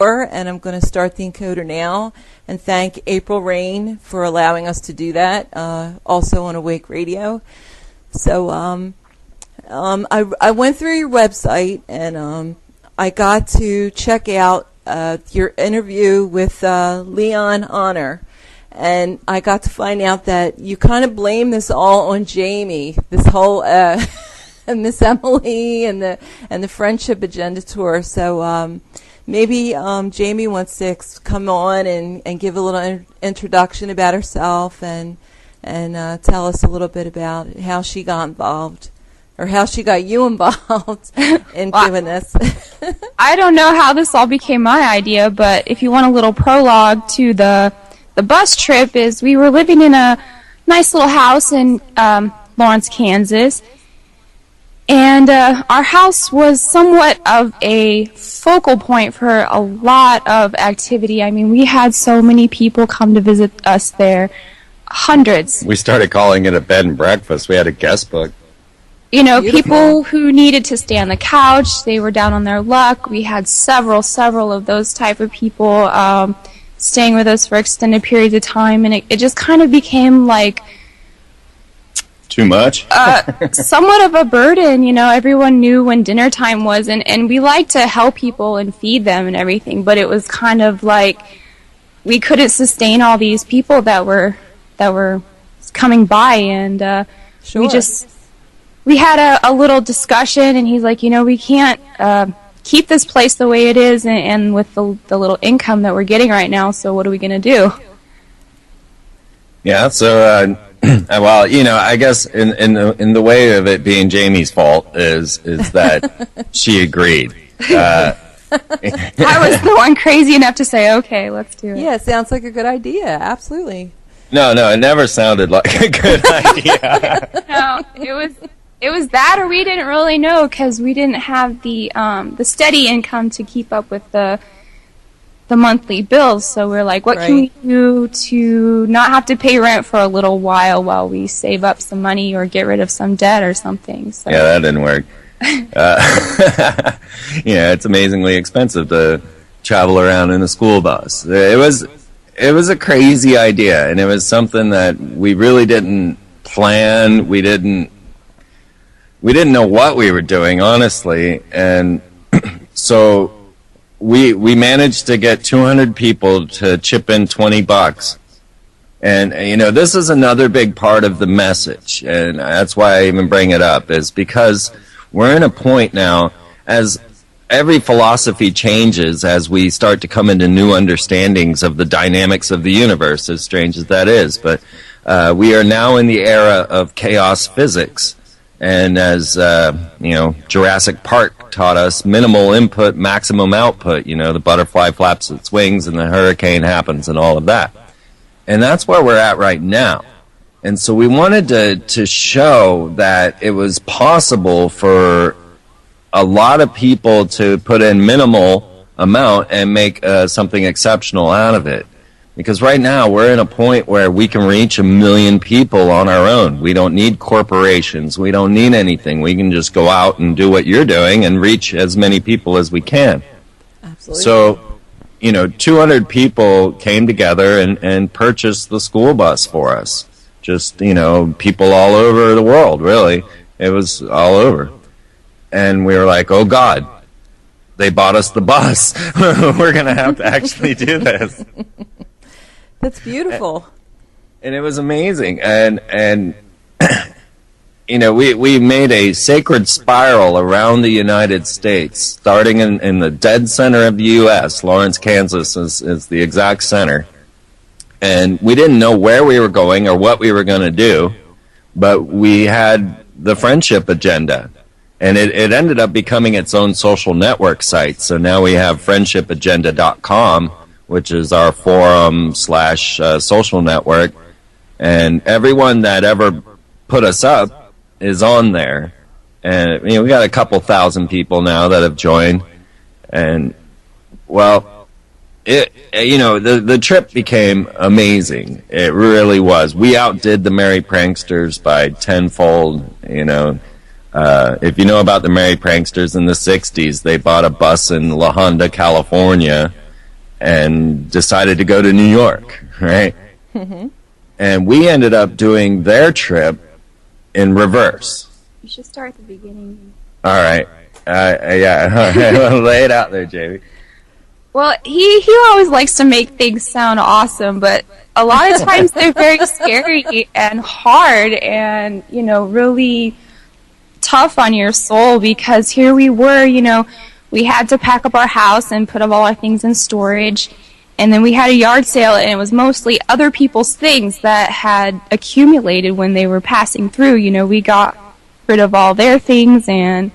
and I'm going to start the encoder now. And thank April Rain for allowing us to do that, also on Awake Radio. So I went through your website, and I got to check out your interview with Leon Honor. And I got to find out that you kind of blame this all on Jamie, this whole MSMMLE and the Friendship Agenda tour. So maybe Jamie wants to come on and give a little introduction about herself and tell us a little bit about how she got involved, or how she got you involved in doing this. I don't know how this all became my idea, but if you want a little prologue to the bus trip, is we were living in a nice little house in Lawrence, Kansas, and our house was somewhat of a focal point for a lot of activity. I mean, we had so many people come to visit us there, hundreds. We started calling it a bed and breakfast. We had a guest book. You know, beautiful. People who needed to stay on the couch, they were down on their luck. We had several of those type of people staying with us for extended periods of time, and it just kind of became like too much. Somewhat of a burden. You know, everyone knew when dinner time was, and we liked to help people and feed them and everything, but it was kind of like we couldn't sustain all these people that were coming by, and sure. we had a little discussion, and he's like, you know, we can't keep this place the way it is, and with the little income that we're getting right now, so what are we going to do? Yeah, so, well, you know, I guess in the way of it being Jamie's fault is that she agreed. I was the one crazy enough to say, okay, let's do it. Yeah, it sounds like a good idea, absolutely. No, it never sounded like a good idea. No, it was that, or we didn't really know, because we didn't have the steady income to keep up with the monthly bills. So we're like, what can we do to not have to pay rent for a little while we save up some money or get rid of some debt or something? So. Yeah, that didn't work. Yeah, it's amazingly expensive to travel around in a school bus. It was a crazy idea, and it was something that we really didn't plan. We didn't know what we were doing, honestly, and so we managed to get 200 people to chip in $20. And, you know, this is another big part of the message, and that's why I even bring it up, is because we're in a point now, as every philosophy changes, as we start to come into new understandings of the dynamics of the universe, as strange as that is, but we are now in the era of chaos physics. And as, you know, Jurassic Park taught us, minimal input, maximum output. You know, the butterfly flaps its wings and the hurricane happens and all of that. And that's where we're at right now. And so we wanted to show that it was possible for a lot of people to put in minimal amount and make something exceptional out of it. Because right now we're in a point where we can reach 1 million people on our own. We don't need corporations. We don't need anything. We can just go out and do what you're doing and reach as many people as we can. Absolutely. So, you know, 200 people came together and purchased the school bus for us. Just, you know, people all over the world, really. It was all over. And we were like, oh, God, they bought us the bus. We're going to have to actually do this. That's beautiful. And it was amazing. And you know, we made a sacred spiral around the United States, starting in the dead center of the U.S. Lawrence, Kansas is the exact center. And we didn't know where we were going or what we were going to do, but we had the Friendship Agenda. And it ended up becoming its own social network site. So now we have friendshipagenda.com, which is our forum / social network. And everyone that ever put us up is on there. And, you know, we got a couple thousand people now that have joined. And, well, you know, the trip became amazing. It really was. We outdid the Merry Pranksters by tenfold, you know. If you know about the Merry Pranksters in the 60s, they bought a bus in La Honda, California, and decided to go to New York, right? Mm-hmm. And we ended up doing their trip in reverse. You should start at the beginning. All right. Yeah. Lay it out there, Jamie. Well, he always likes to make things sound awesome, but a lot of times they're very scary and hard and, really tough on your soul, because here we were, we had to pack up our house and put up all our things in storage, and then we had a yard sale, and it was mostly other people's things that had accumulated when they were passing through. We got rid of all their things, and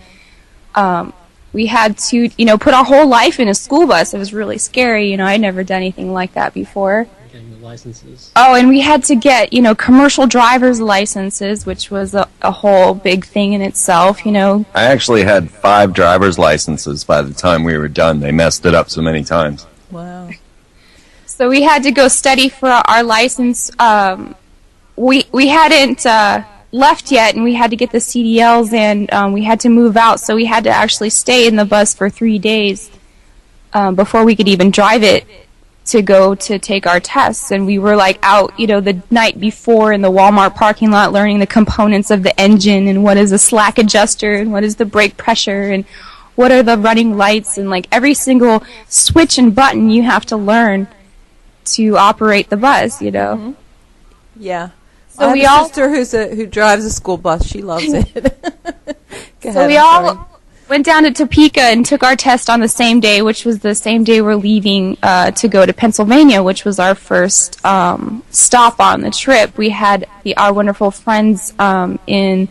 we had to, put our whole life in a school bus. It was really scary. I'd never done anything like that before. Getting the licenses. Oh, and we had to get, commercial driver's licenses, which was a whole big thing in itself, I actually had 5 driver's licenses by the time we were done. They messed it up so many times. Wow. So we had to go study for our license. We hadn't left yet, and we had to get the CDLs, and we had to move out, so we had to actually stay in the bus for 3 days before we could even drive it to go to take our tests. And we were out, the night before in the Walmart parking lot learning the components of the engine, and what is a slack adjuster, and what is the brake pressure, and what are the running lights, and every single switch and button you have to learn to operate the bus, Mm-hmm. Yeah. So I have a sister who drives a school bus. She loves it. So we all went down to Topeka and took our test on the same day, which was the same day we're leaving to go to Pennsylvania, which was our first stop on the trip. We had our wonderful friends in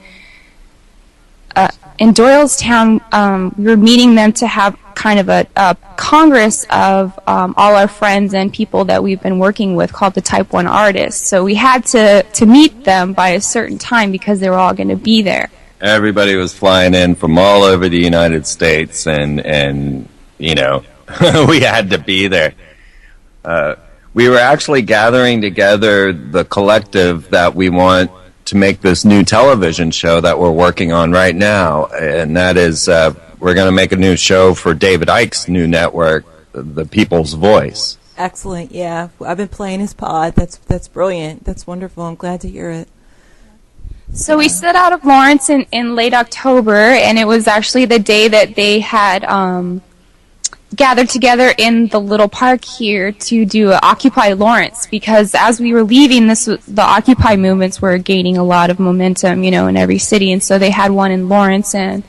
Doylestown. We were meeting them to have kind of a congress of all our friends and people that we've been working with, called the Type 1 Artists. So we had to meet them by a certain time because they were all going to be there. Everybody was flying in from all over the United States, and we had to be there. We were actually gathering together the collective that we want to make this new television show that we're working on right now, and that is we're going to make a new show for David Icke's new network, The People's Voice. Excellent, yeah. I've been playing his pod. That's brilliant. That's wonderful. I'm glad to hear it. So we set out of Lawrence in late October, and it was actually the day that they had gathered together in the little park here to do Occupy Lawrence, because as we were leaving, the Occupy movements were gaining a lot of momentum, in every city, and so they had one in Lawrence, and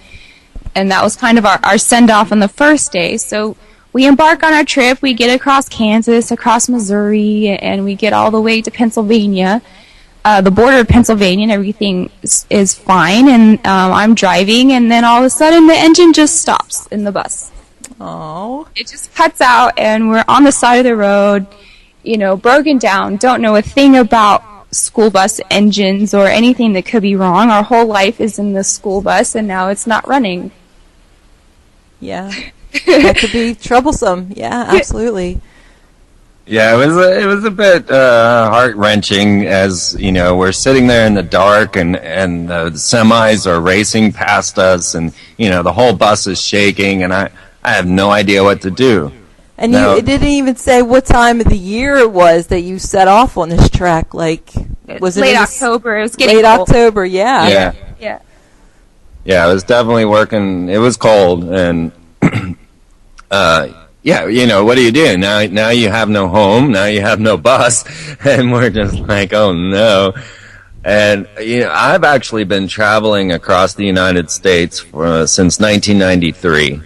that was kind of our send-off on the first day. So we embark on our trip, we get across Kansas, across Missouri, and we get all the way to Pennsylvania, the border of Pennsylvania, and everything is fine, and I'm driving, and then all of a sudden the engine just stops in the bus. Oh. It just cuts out, and we're on the side of the road, broken down, don't know a thing about school bus engines or anything that could be wrong. Our whole life is in the school bus, and now it's not running. Yeah. That could be troublesome. Yeah, absolutely. Yeah, it was a bit heart-wrenching, as we're sitting there in the dark, and the semis are racing past us, and the whole bus is shaking, and I have no idea what to do. And it didn't even say what time of the year it was that you set off on this trek. Was it late October? It was getting late cold. October. Yeah. Yeah. Yeah, it was definitely working. It was cold, and what do you do now? Now you have no home. Now you have no bus, and we're just like, oh no. And I've actually been traveling across the United States since 1993.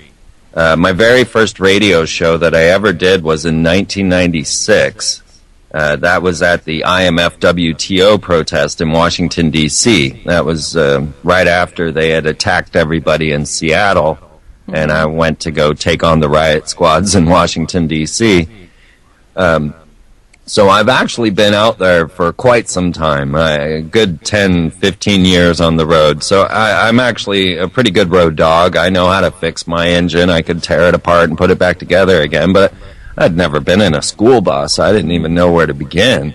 My very first radio show that I ever did was in 1996. That was at the IMF WTO protest in Washington, D.C. That was right after they had attacked everybody in Seattle, and I went to go take on the riot squads in Washington, D.C. So I've actually been out there for quite some time, a good 10, 15 years on the road. So I'm actually a pretty good road dog. I know how to fix my engine. I could tear it apart and put it back together again, but I'd never been in a school bus. I didn't even know where to begin.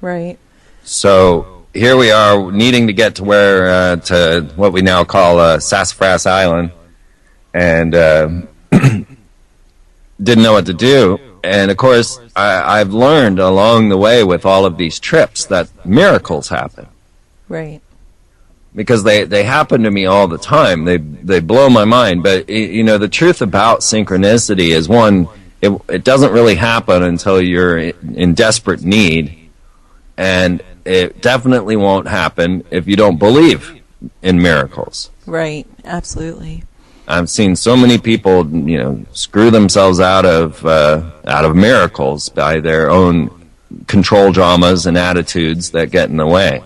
Right. So here we are, needing to get to to what we now call Sassafras Island, and didn't know what to do. and of course, I've learned along the way with all of these trips that miracles happen. Right. Because they happen to me all the time. They blow my mind. But, you know, the truth about synchronicity is, one, it doesn't really happen until you're in desperate need. And it definitely won't happen if you don't believe in miracles. Right. Absolutely. I've seen so many people, you know, screw themselves out of miracles by their own control dramas and attitudes that get in the way.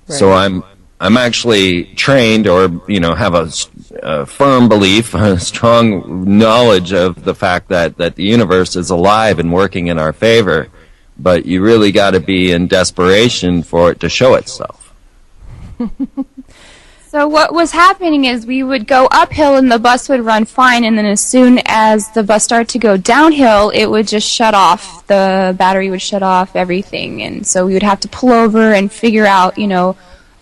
Right. So I'm actually trained, or you know, have a firm belief, a strong knowledge of the fact that the universe is alive and working in our favor. But you really got to be in desperation for it to show itself. So what was happening is we would go uphill and the bus would run fine, and then as soon as the bus started to go downhill, it would just shut off. The battery would shut off everything, and so we would have to pull over and figure out, you know,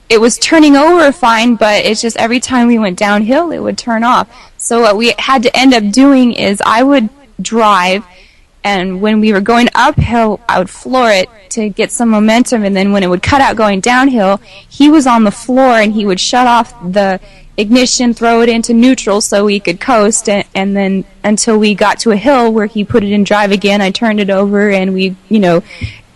it was turning over fine, but it's just every time we went downhill, it would turn off. So what we had to end up doing is I would drive, and when we were going uphill, I would floor it to get some momentum, and then when it would cut out going downhill, he was on the floor and he would shut off the ignition, throw it into neutral so we could coast, and then until we got to a hill where he put it in drive again, I turned it over and we, you know,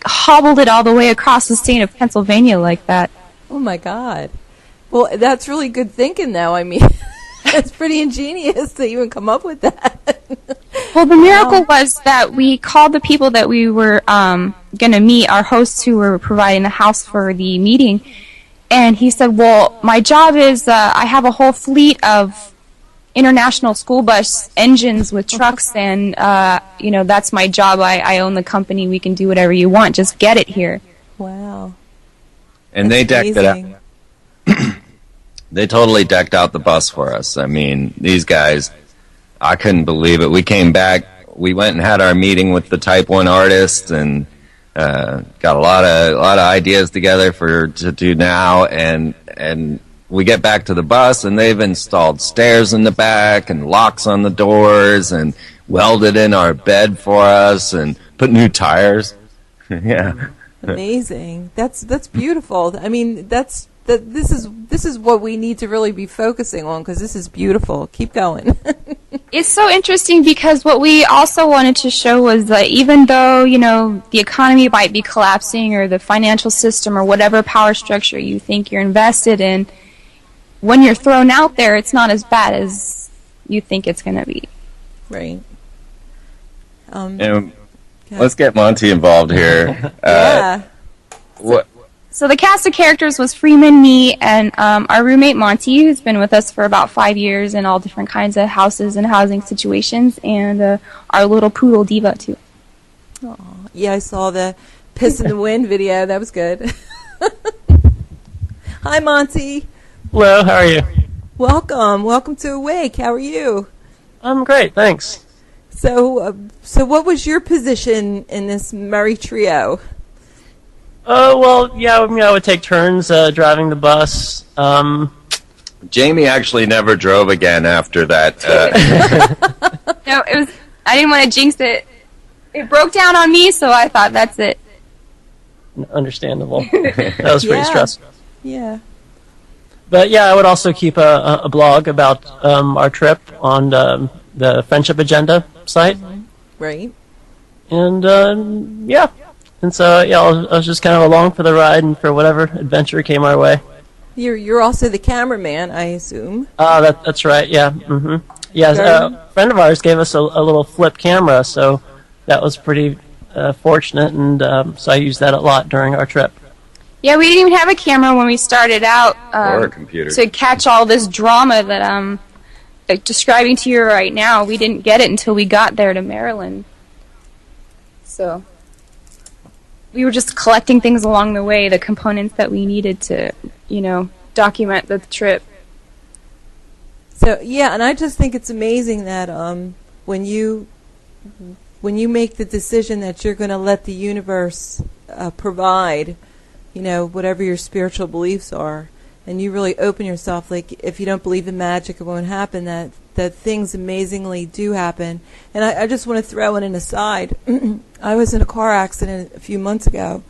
hobbled it all the way across the state of Pennsylvania like that. Oh my God. Well, that's really good thinking though. I mean, it's pretty ingenious to even come up with that. Well, the miracle was that we called the people that we were going to meet, our hosts who were providing the house for the meeting, and he said, well, my job is I have a whole fleet of international school bus engines with trucks, and, you know, that's my job. I own the company. We can do whatever you want. Just get it here. Wow. And that's they decked amazing. it out. They totally decked out the bus for us. I mean, these guys, I couldn't believe it. We came back, we went and had our meeting with the Type 1 artist, and got a lot of ideas together to do now, and we get back to the bus, and they've installed stairs in the back and locks on the doors and welded in our bed for us and put new tires. Yeah. Amazing. That's beautiful. I mean, this is what we need to really be focusing on, because this is beautiful. Keep going. It's so interesting because what we also wanted to show was that even though, you know, the economy might be collapsing or the financial system or whatever power structure you think you're invested in, when you're thrown out there, it's not as bad as you think it's going to be. Right. Let's get Monty involved here. Yeah. What? So the cast of characters was Freeman, me, and our roommate Monty, who's been with us for about 5 years in all different kinds of houses and housing situations, and our little poodle Diva, too. Aww. Yeah, I saw the Piss in the Wind video. That was good. Hi, Monty. Hello, how are you? Welcome. Welcome to Awake. How are you? I'm great, thanks. So what was your position in this merry trio? Well, yeah, I mean, I would take turns driving the bus. Jamie actually never drove again after that. No, I didn't want to jinx it. It broke down on me, so I thought that's it. Understandable. That was pretty stressful. Yeah. But yeah, I would also keep a blog about our trip on the Friendship Agenda site. Right. And yeah. And so, yeah, I was just kind of along for the ride and for whatever adventure came our way. You're also the cameraman, I assume. That's right, yeah. Mm-hmm. Yeah, a friend of ours gave us a little flip camera, so that was pretty fortunate, and so I used that a lot during our trip. Yeah, we didn't even have a camera when we started out Or a computer. to catch all this drama that I'm describing to you right now. We didn't get it until we got there to Maryland. So we were just collecting things along the way, the components that we needed to, you know, document the trip. So yeah, and I just think it's amazing that when you make the decision that you're going to let the universe provide, you know, whatever your spiritual beliefs are, and you really open yourself, like if you don't believe in magic, it won't happen, that things amazingly do happen. And I just want to throw in an aside. I was in a car accident a few months ago,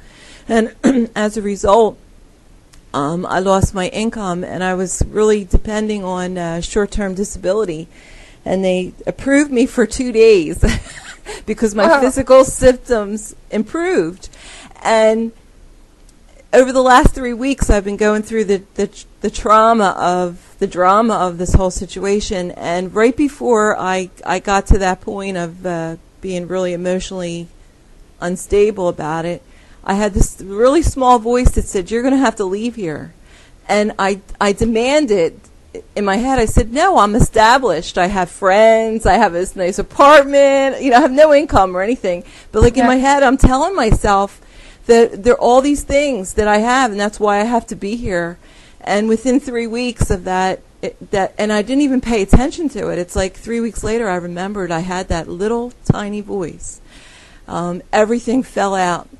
and as a result, I lost my income, and I was really depending on short-term disability. And they approved me for 2 days because my physical symptoms improved. And over the last 3 weeks, I've been going through the drama of this whole situation. And right before I got to that point of being really emotionally unstable about it, I had this really small voice that said, "You're going to have to leave here." And I demanded. In my head, I said, "No, I'm established. I have friends. I have this nice apartment. I have no income or anything." But in my head, I'm telling myself that there are all these things that I have, and that's why I have to be here. And within 3 weeks of that, and I didn't even pay attention to it. It's like 3 weeks later, I remembered I had that little tiny voice. Everything fell out.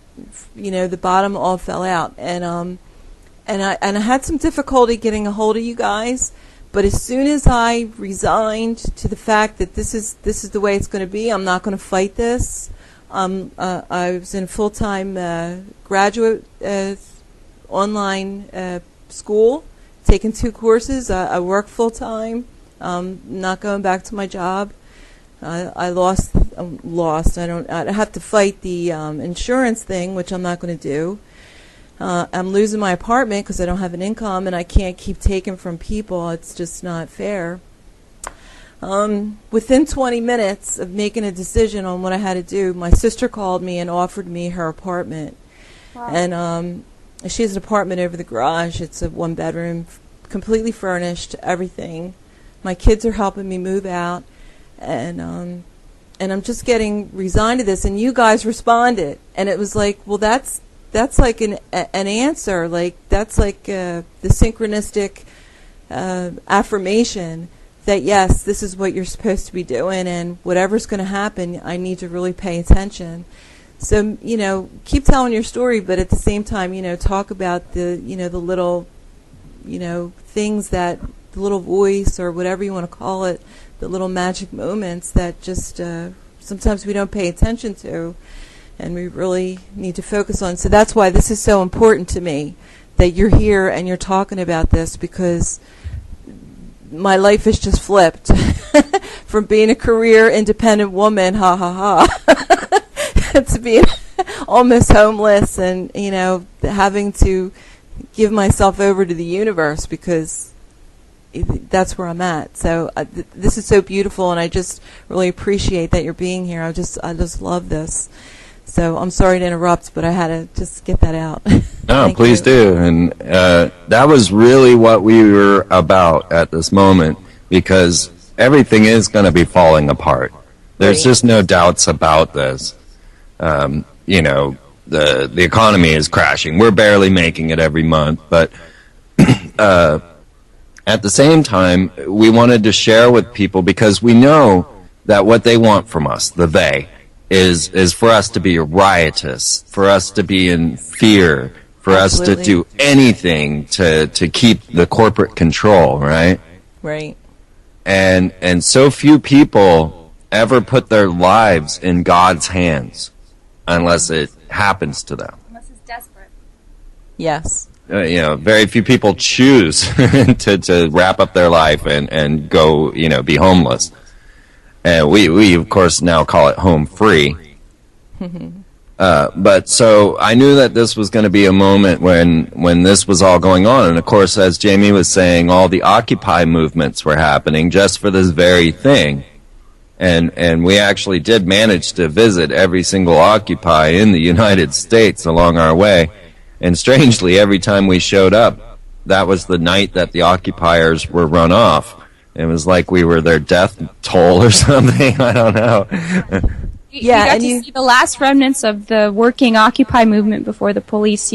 The bottom all fell out, and I had some difficulty getting a hold of you guys. But as soon as I resigned to the fact that this is the way it's going to be, I'm not going to fight this. I was in a full-time graduate online school, taking 2 courses. I work full-time. Not going back to my job. I lost. I have to fight the insurance thing, which I'm not going to do. I'm losing my apartment because I don't have an income, and I can't keep taking from people. It's just not fair. Within 20 minutes of making a decision on what I had to do, my sister called me and offered me her apartment. Wow. And she has an apartment over the garage. It's a 1-bedroom, completely furnished, everything. My kids are helping me move out, and I'm just getting resigned to this. And you guys responded, and it was like, well, that's like an answer. That's like the synchronistic affirmation that, yes, this is what you're supposed to be doing, and whatever's going to happen, I need to really pay attention. So, keep telling your story, but at the same time, talk about the little, things that, the little voice or whatever you want to call it, the little magic moments that just sometimes we don't pay attention to. And we really need to focus on. So that's why this is so important to me, that you're here and you're talking about this, because my life has just flipped from being a career independent woman, to being almost homeless and, having to give myself over to the universe because that's where I'm at. So this is so beautiful, and I just really appreciate that you're being here. I just love this. So I'm sorry to interrupt, but I had to just get that out. No, please do. And that was really what we were about at this moment, because everything is going to be falling apart. There's just no doubts about this. The economy is crashing. We're barely making it every month. But at the same time, we wanted to share with people, because we know that what they want from us, they, is for us to be riotous, for us to be in fear, for Absolutely. Us to do anything to keep the corporate control, right? Right. And so few people ever put their lives in God's hands unless it happens to them. Unless it's desperate. Yes. Very few people choose to wrap up their life and go, be homeless. And we of course now call it home free. But so I knew that this was going to be a moment when this was all going on. And of course, as Jamie was saying, all the Occupy movements were happening just for this very thing. And we actually did manage to visit every single Occupy in the United States along our way. And strangely, every time we showed up, that was the night that the occupiers were run off. It was like we were their death toll or something. I don't know. You got to see the last remnants of the working Occupy movement before the police,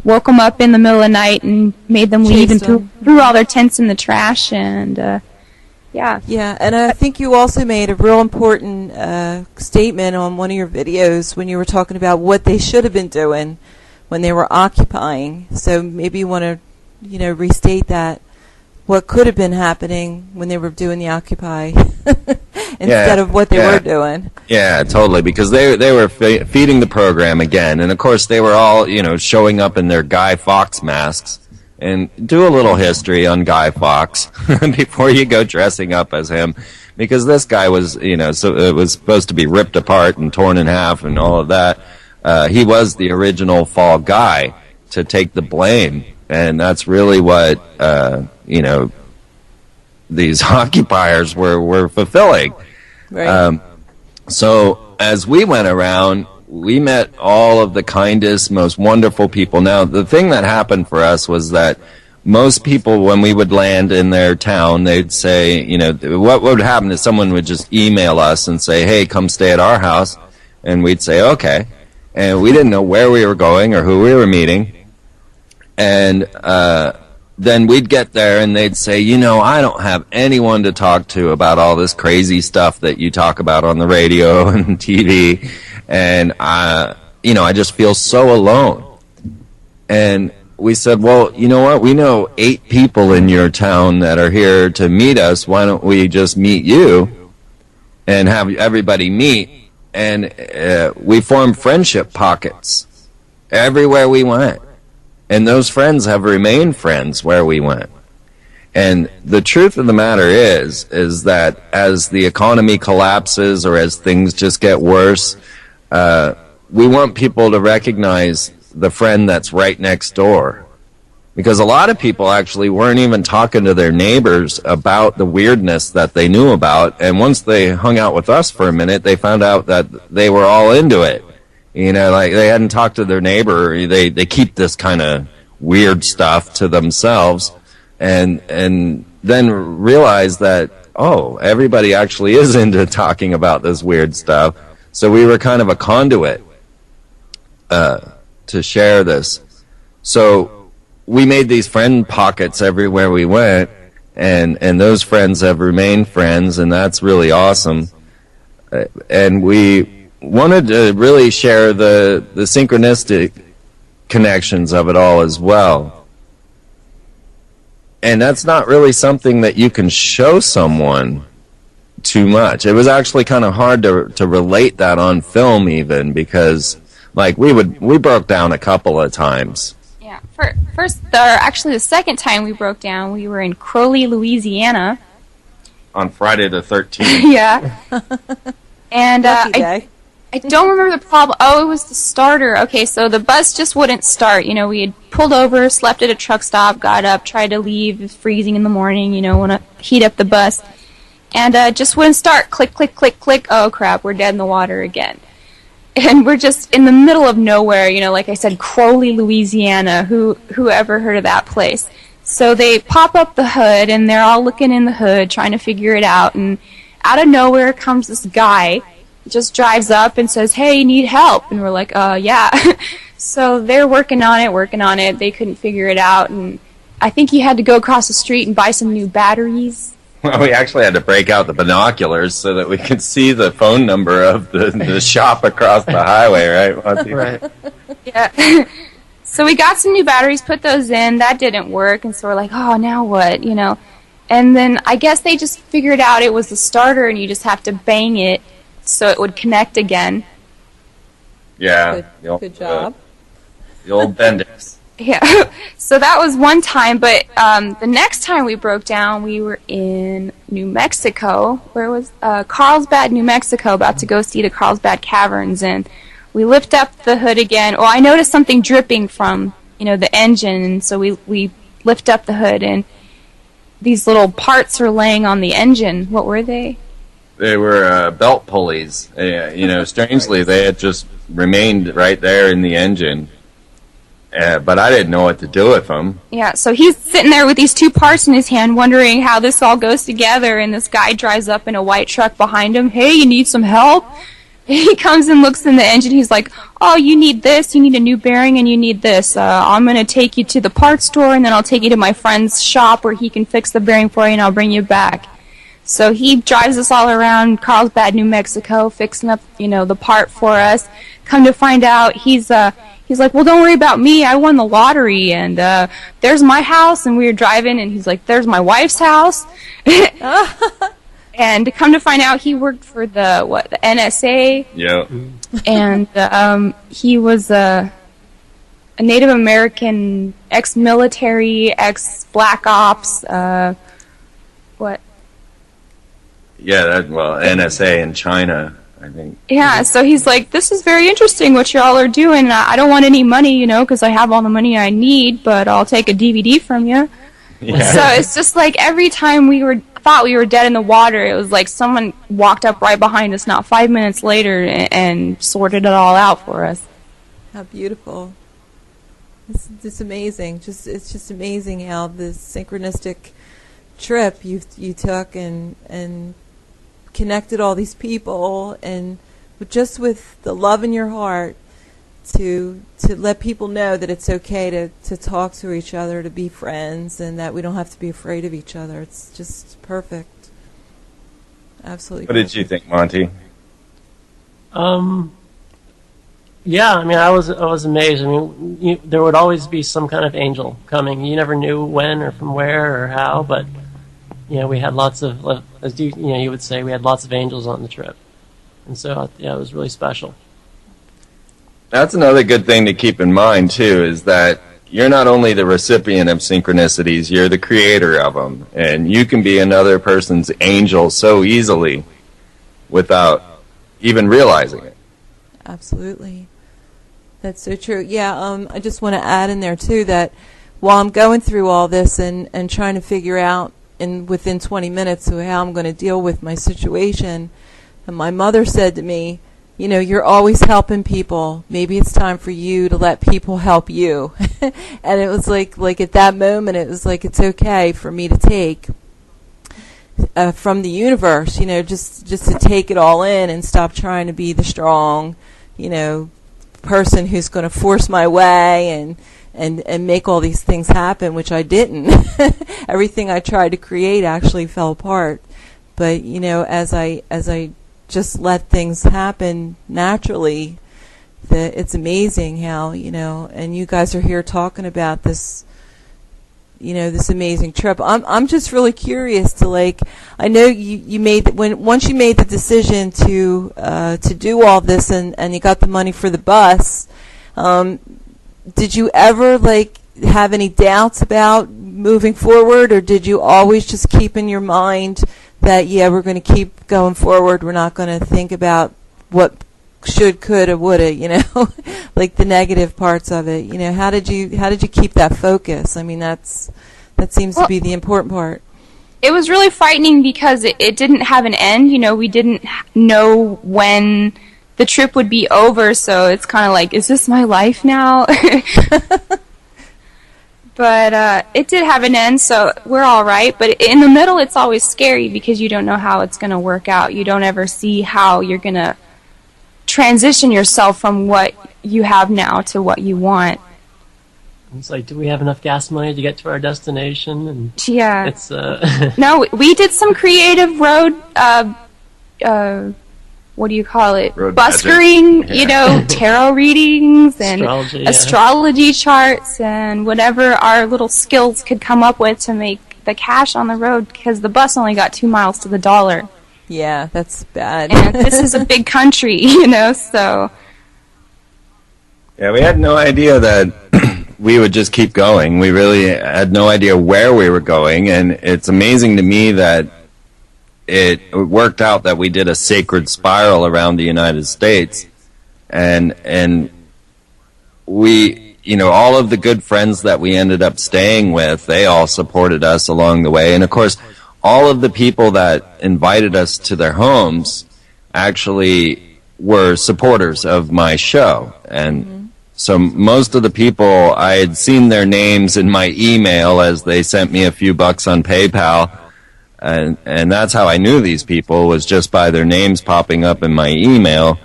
woke them up in the middle of the night and made them leave and threw all their tents in the trash. And, yeah. Yeah, and I think you also made a real important statement on one of your videos when you were talking about what they should have been doing when they were occupying. So maybe you want to, restate that what could have been happening when they were doing the Occupy instead of what they were doing. Yeah, totally, because they were feeding the program again, and of course they were all, showing up in their Guy Fawkes masks. And do a little history on Guy Fawkes before you go dressing up as him, because this guy was, so it was supposed to be ripped apart and torn in half and all of that. He was the original fall guy to take the blame, and that's really what these occupiers were fulfilling. Right. So as we went around, we met all of the kindest, most wonderful people. Now, the thing that happened for us was that most people, when we would land in their town, they'd say, what would happen is someone would just email us and say, hey, come stay at our house. And we'd say, okay. And we didn't know where we were going or who we were meeting. And then we'd get there and they'd say, I don't have anyone to talk to about all this crazy stuff that you talk about on the radio and TV. And I just feel so alone. And we said, well, you know what? We know 8 people in your town that are here to meet us. Why don't we just meet you and have everybody meet? And we formed friendship pockets everywhere we went. And those friends have remained friends where we went. And the truth of the matter is that as the economy collapses or as things just get worse, we want people to recognize the friend that's right next door. Because a lot of people actually weren't even talking to their neighbors about the weirdness that they knew about. And once they hung out with us for a minute, they found out that they were all into it. Like they hadn't talked to their neighbor. They keep this kind of weird stuff to themselves. And then realize that, everybody actually is into talking about this weird stuff. So we were kind of a conduit to share this. So we made these friend pockets everywhere we went, and those friends have remained friends, and that's really awesome. And we wanted to really share the synchronistic connections of it all as well. And that's not really something that you can show someone too much. It was actually kind of hard to relate that on film even, because we broke down a couple of times. Yeah. Actually the second time we broke down, we were in Crowley, Louisiana. On Friday the 13th. Yeah. And I don't remember the problem. Oh, it was the starter. Okay, so the bus just wouldn't start. We had pulled over, slept at a truck stop, got up, tried to leave. It was freezing in the morning, want to heat up the bus. And just wouldn't start. Click, click, click, click. Oh, crap, we're dead in the water again. And we're just in the middle of nowhere, like I said, Crowley, Louisiana. Who ever heard of that place? So they pop up the hood, and they're all looking in the hood, trying to figure it out. And out of nowhere comes this guy, just drives up and says, hey, you need help? And we're like, yeah. So they're working on it. They couldn't figure it out. And I think he had to go across the street and buy some new batteries. Well, we actually had to break out the binoculars so that we could see the phone number of the shop across the highway, right, Monty? Right. Yeah. So we got some new batteries, put those in. That didn't work, and so we're like, oh, now what, And then I guess they just figured out it was the starter, and you just have to bang it so it would connect again. Yeah. Good job. The old Bendix. Yeah. So that was one time, but the next time we broke down, we were in New Mexico. Where was Carlsbad, New Mexico, about to go see the Carlsbad Caverns, and we lift up the hood again. Oh, I noticed something dripping from, the engine, and so we lift up the hood, and these little parts are laying on the engine. What were they? They were belt pulleys. Strangely, they had just remained right there in the engine. But I didn't know what to do with them. Yeah, so he's sitting there with these 2 parts in his hand, wondering how this all goes together, and this guy drives up in a white truck behind him. Hey, you need some help? He comes and looks in the engine. He's like, oh, you need this, you need a new bearing, and you need this. I'm going to take you to the parts store, and then I'll take you to my friend's shop where he can fix the bearing for you, and I'll bring you back. So he drives us all around Carlsbad, New Mexico, fixing up, the part for us. Come to find out, he's he's like, well, don't worry about me. I won the lottery, and there's my house. And we were driving, and he's like, there's my wife's house. And to come to find out, he worked for the NSA. Yeah. And he was a Native American, ex-military, ex-Black Ops. What? Yeah, NSA in China, I think. Yeah, so he's like, this is very interesting what y'all are doing. I don't want any money, because I have all the money I need, but I'll take a DVD from you. Yeah. So it's just like every time thought we were dead in the water, it was like someone walked up right behind us not 5 minutes later and sorted it all out for us. How beautiful. It's amazing. It's just amazing how this synchronistic trip you took and connected all these people, and just with the love in your heart to let people know that it's okay to talk to each other, to be friends, and that we don't have to be afraid of each other. It's just perfect. Absolutely. What did you think, Monty? Yeah, I mean, I was amazed. I mean, there would always be some kind of angel coming. You never knew when or from where or how, but we had lots of, as you would say, we had lots of angels on the trip, and so it was really special. That's another good thing to keep in mind too, is that you're not only the recipient of synchronicities, you're the creator of them, and you can be another person's angel so easily without even realizing it. Absolutely. That's so true. Yeah, I just want to add in there, too, that while I'm going through all this and trying to figure out within 20 minutes how I'm going to deal with my situation, and my mother said to me, you're always helping people. Maybe it's time for you to let people help you. And it was like at that moment, it was like it's okay for me to take from the universe, just to take it all in and stop trying to be the strong, person who's going to force my way and make all these things happen, which I didn't. Everything I tried to create actually fell apart. But as I just let things happen naturally, it's amazing how and you guys are here talking about this. This amazing trip. I'm just really curious to I know you made once you made the decision to do all this and you got the money for the bus. Did you ever have any doubts about moving forward, or did you always just keep in your mind that we're going to keep going forward? We're not going to think about what should, could, or woulda, like the negative parts of it. How did you keep that focus? I mean, that seems to be the important part. It was really frightening because it didn't have an end. We didn't know when the trip would be over, so it's kind of like, is this my life now? But it did have an end, so we're all right. But in the middle, it's always scary because you don't know how it's going to work out. You don't ever see how you're going to transition yourself from what you have now to what you want. It's like, do we have enough gas money to get to our destination? And yeah. It's No, we did some creative road what do you call it? Road buskering, magic. tarot readings and astrology charts and whatever our little skills could come up with to make the cash on the road, because the bus only got 2 miles to the dollar. Yeah, that's bad. And this is a big country, so. Yeah, we had no idea that we would just keep going. We really had no idea where we were going, and it's amazing to me that it worked out that we did a sacred spiral around the United States, and we, all of the good friends that we ended up staying with, they all supported us along the way, and of course, all of the people that invited us to their homes actually were supporters of my show, and so most of the people, I had seen their names in my email as they sent me a few bucks on PayPal. And that's how I knew these people, was just by their names popping up in my email.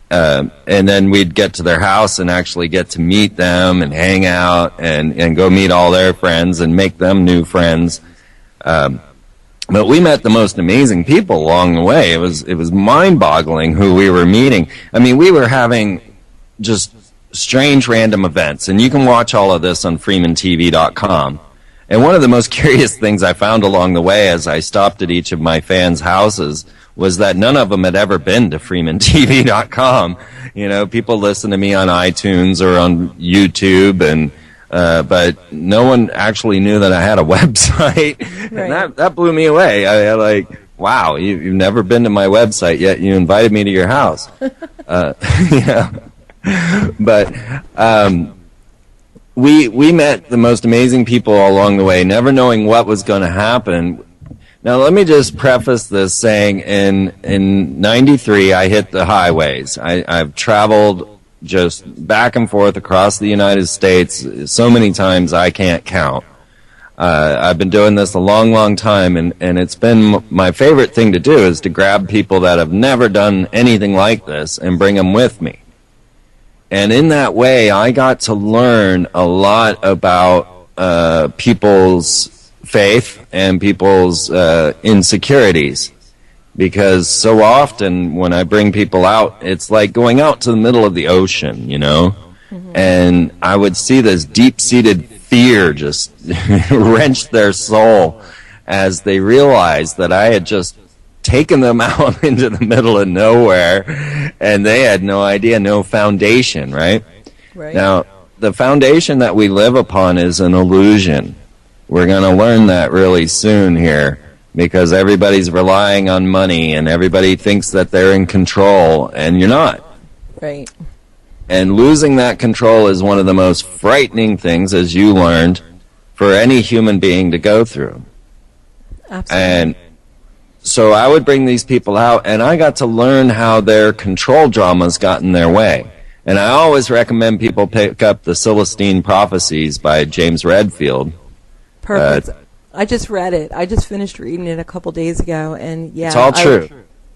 And then we'd get to their house and actually get to meet them and hang out and go meet all their friends and make them new friends. But we met the most amazing people along the way. It was mind-boggling who we were meeting. I mean, we were having just strange random events. And you can watch all of this on freemantv.com. And one of the most curious things I found along the way as I stopped at each of my fans' houses was that none of them had ever been to freemantv.com. People listen to me on iTunes or on YouTube, and but no one actually knew that I had a website. Right. And that blew me away. I like, wow, you've never been to my website, yet you invited me to your house. But we met the most amazing people along the way, never knowing what was going to happen. Now, let me just preface this saying in 93, I hit the highways. I've traveled just back and forth across the United States so many times I can't count. I've been doing this a long, long time, and it's been my favorite thing to do is to grab people that have never done anything like this and bring them with me. And in that way, I got to learn a lot about people's faith and people's insecurities. Because so often when I bring people out, it's like going out to the middle of the ocean, Mm-hmm. And I would see this deep-seated fear just wrench their soul as they realized that I had just taken them out into the middle of nowhere, and they had no idea, no foundation, right? Now, the foundation that we live upon is an illusion. We're going to learn that really soon here, because everybody's relying on money, and everybody thinks that they're in control, and you're not. Right. And losing that control is one of the most frightening things, as you learned, for any human being to go through. Absolutely. And so I would bring these people out, and I got to learn how their control dramas got in their way. And I always recommend people pick up the Celestine Prophecies by James Redfield. Perfect. I just read it. I just finished reading it a couple days ago, and yeah. It's all true.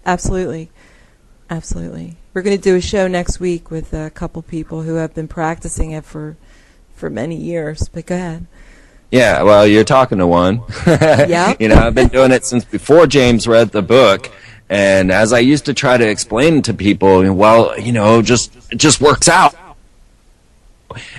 Absolutely. Absolutely. We're going to do a show next week with a couple people who have been practicing it for many years, but go ahead. Yeah, well, you're talking to one. Yeah. I've been doing it since before James read the book, and as I used to try to explain to people, well, it just works out.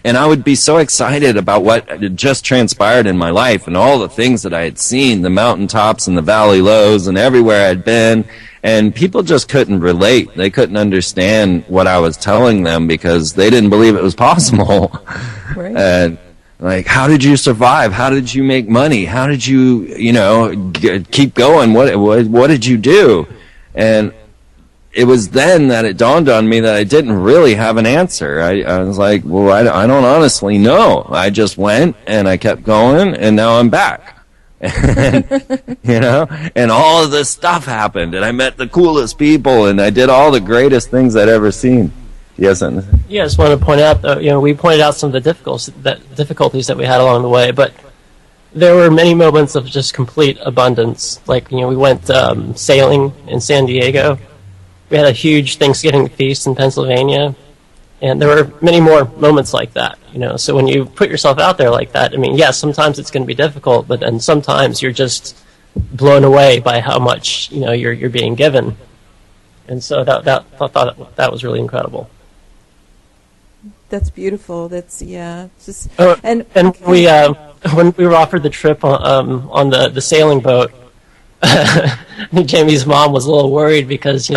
And I would be so excited about what had just transpired in my life and all the things that I had seen, the mountaintops and the valley lows and everywhere I'd been, and people just couldn't relate. They couldn't understand what I was telling them because they didn't believe it was possible. Right. And like, how did you survive? How did you make money? How did you, keep going? What did you do? And it was then that it dawned on me that I didn't really have an answer. I was like, well, I don't honestly know. I just went and I kept going, and now I'm back. And, and all of this stuff happened, and I met the coolest people, and I did all the greatest things I'd ever seen. Yes, yeah, I just want to point out, though, we pointed out some of the difficulties that we had along the way, but there were many moments of just complete abundance. Like, we went sailing in San Diego. We had a huge Thanksgiving feast in Pennsylvania, and there were many more moments like that. So when you put yourself out there like that, yes, sometimes it's going to be difficult, but then sometimes you're just blown away by how much you're being given, and so that was really incredible. That's beautiful. That's just and we when we were offered the trip on the sailing boat. I think Jamie's mom was a little worried because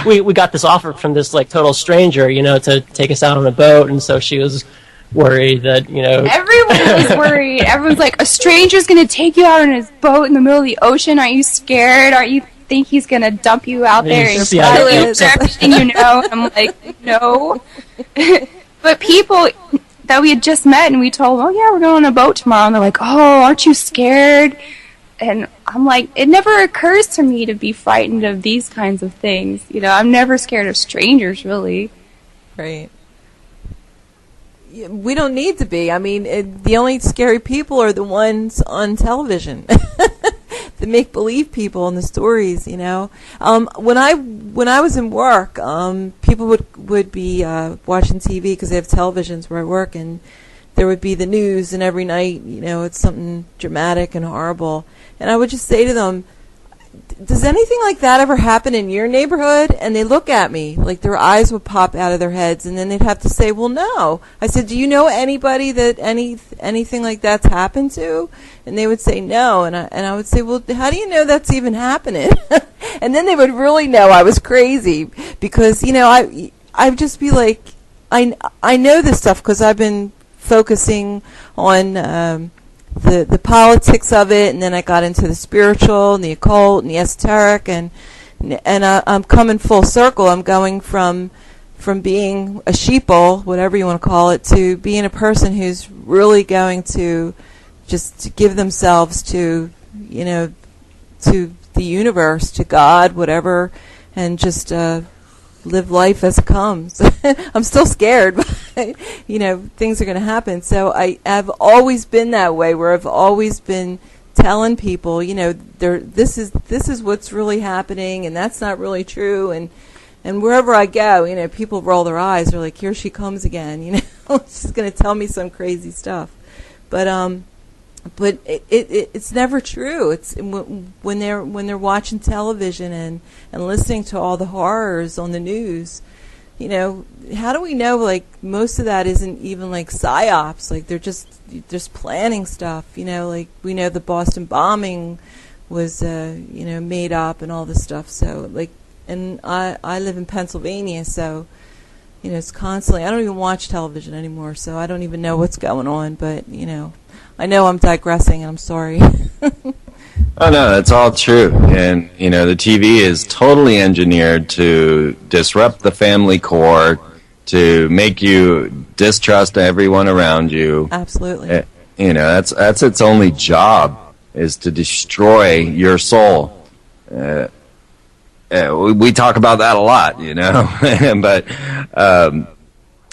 we got this offer from this total stranger to take us out on a boat, and so she was worried that everyone was worried. Everyone's like, a stranger's gonna take you out on his boat in the middle of the ocean. Aren't you scared? Aren't you think he's gonna dump you out there and kill you for everything you know? I'm like, no. But people that we had just met and we told, oh yeah, we're going on a boat tomorrow, and they're like, oh, aren't you scared? And I'm like, it never occurs to me to be frightened of these kinds of things. I'm never scared of strangers, really. Right. We don't need to be. The only scary people are the ones on television. The make-believe people in the stories, When I was in work, people would be watching TV because they have televisions where I work, and there would be the news, and every night, it's something dramatic and horrible. And I would just say to them, does anything like that ever happen in your neighborhood? And they look at me like their eyes would pop out of their heads, and then they'd have to say, well, no. I said, do you know anybody that anything like that's happened to? And they would say no, and I would say, well, how do you know that's even happening? And then they would really know I was crazy, because I'd just be like, I know this stuff because I've been focusing on the politics of it, and then I got into the spiritual and the occult and the esoteric, and I'm coming full circle. I'm going from being a sheeple, whatever you want to call it, to being a person who's really going to just give themselves to to the universe, to God, whatever, and just live life as it comes. I'm still scared, but things are going to happen. So I've always been that way, where I've always been telling people, this is what's really happening, and that's not really true. And wherever I go, people roll their eyes. They're like, here she comes again. She's going to tell me some crazy stuff. But it's never true. It's when they're watching television and listening to all the horrors on the news. How do we know? Like, most of that isn't even like psyops. Like, they're just planning stuff. Like, we know the Boston bombing was made up and all this stuff. So like, and I live in Pennsylvania, so it's constantly. I don't even watch television anymore, so I don't even know what's going on. But I know I'm digressing, and I'm sorry. Oh, no, that's all true. And, the TV is totally engineered to disrupt the family core, to make you distrust everyone around you. Absolutely. That's its only job, is to destroy your soul. We talk about that a lot, but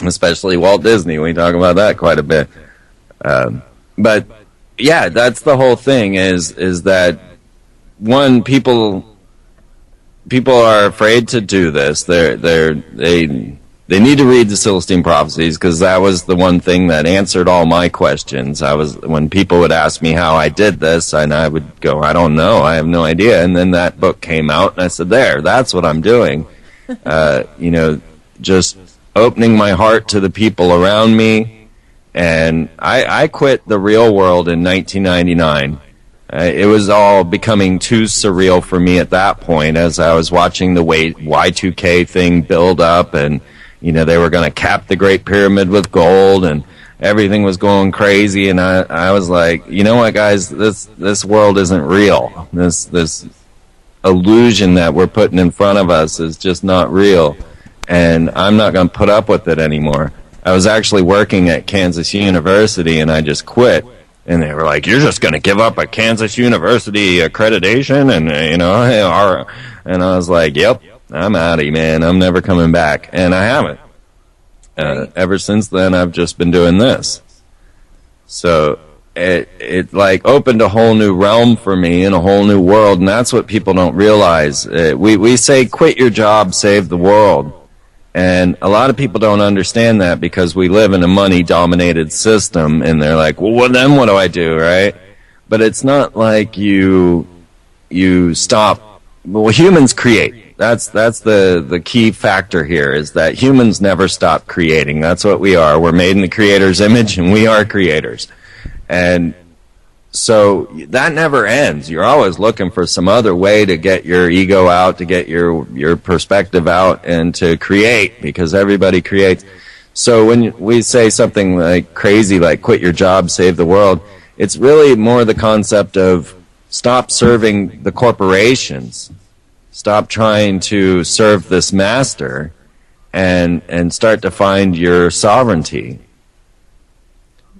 especially Walt Disney, we talk about that quite a bit. But yeah, that's the whole thing. Is that one, people are afraid to do this. They need to read the Celestine Prophecies, because that was the one thing that answered all my questions. When people would ask me how I did this, and I would go, I don't know, I have no idea. And then that book came out, and I said, that's what I'm doing. Just opening my heart to the people around me. And I quit the real world in 1999. It was all becoming too surreal for me at that point, as I was watching the Y2K thing build up, and they were going to cap the Great Pyramid with gold, and everything was going crazy. And I was like, you know what, guys, this world isn't real. This illusion that we're putting in front of us is just not real, and I'm not going to put up with it anymore. I was actually working at Kansas University, and I just quit. And they were like, "You're just going to give up a Kansas University accreditation?" And and I was like, "Yep, I'm outie, man. I'm never coming back." And I haven't. Ever since then, I've just been doing this. So it like opened a whole new realm for me, and a whole new world. And that's what people don't realize. We say, "Quit your job, save the world." And a lot of people don't understand that, because we live in a money-dominated system, and they're like, well, then what do I do, right? But it's not like you stop. Well, humans create. That's the key factor here, is that humans never stop creating. That's what we are. We're made in the Creator's image, and we are creators. And so that never ends. You're always looking for some other way to get your ego out, to get your perspective out, and to create, because everybody creates. So when we say something like crazy, like quit your job, save the world, it's really more the concept of stop serving the corporations, stop trying to serve this master, and start to find your sovereignty.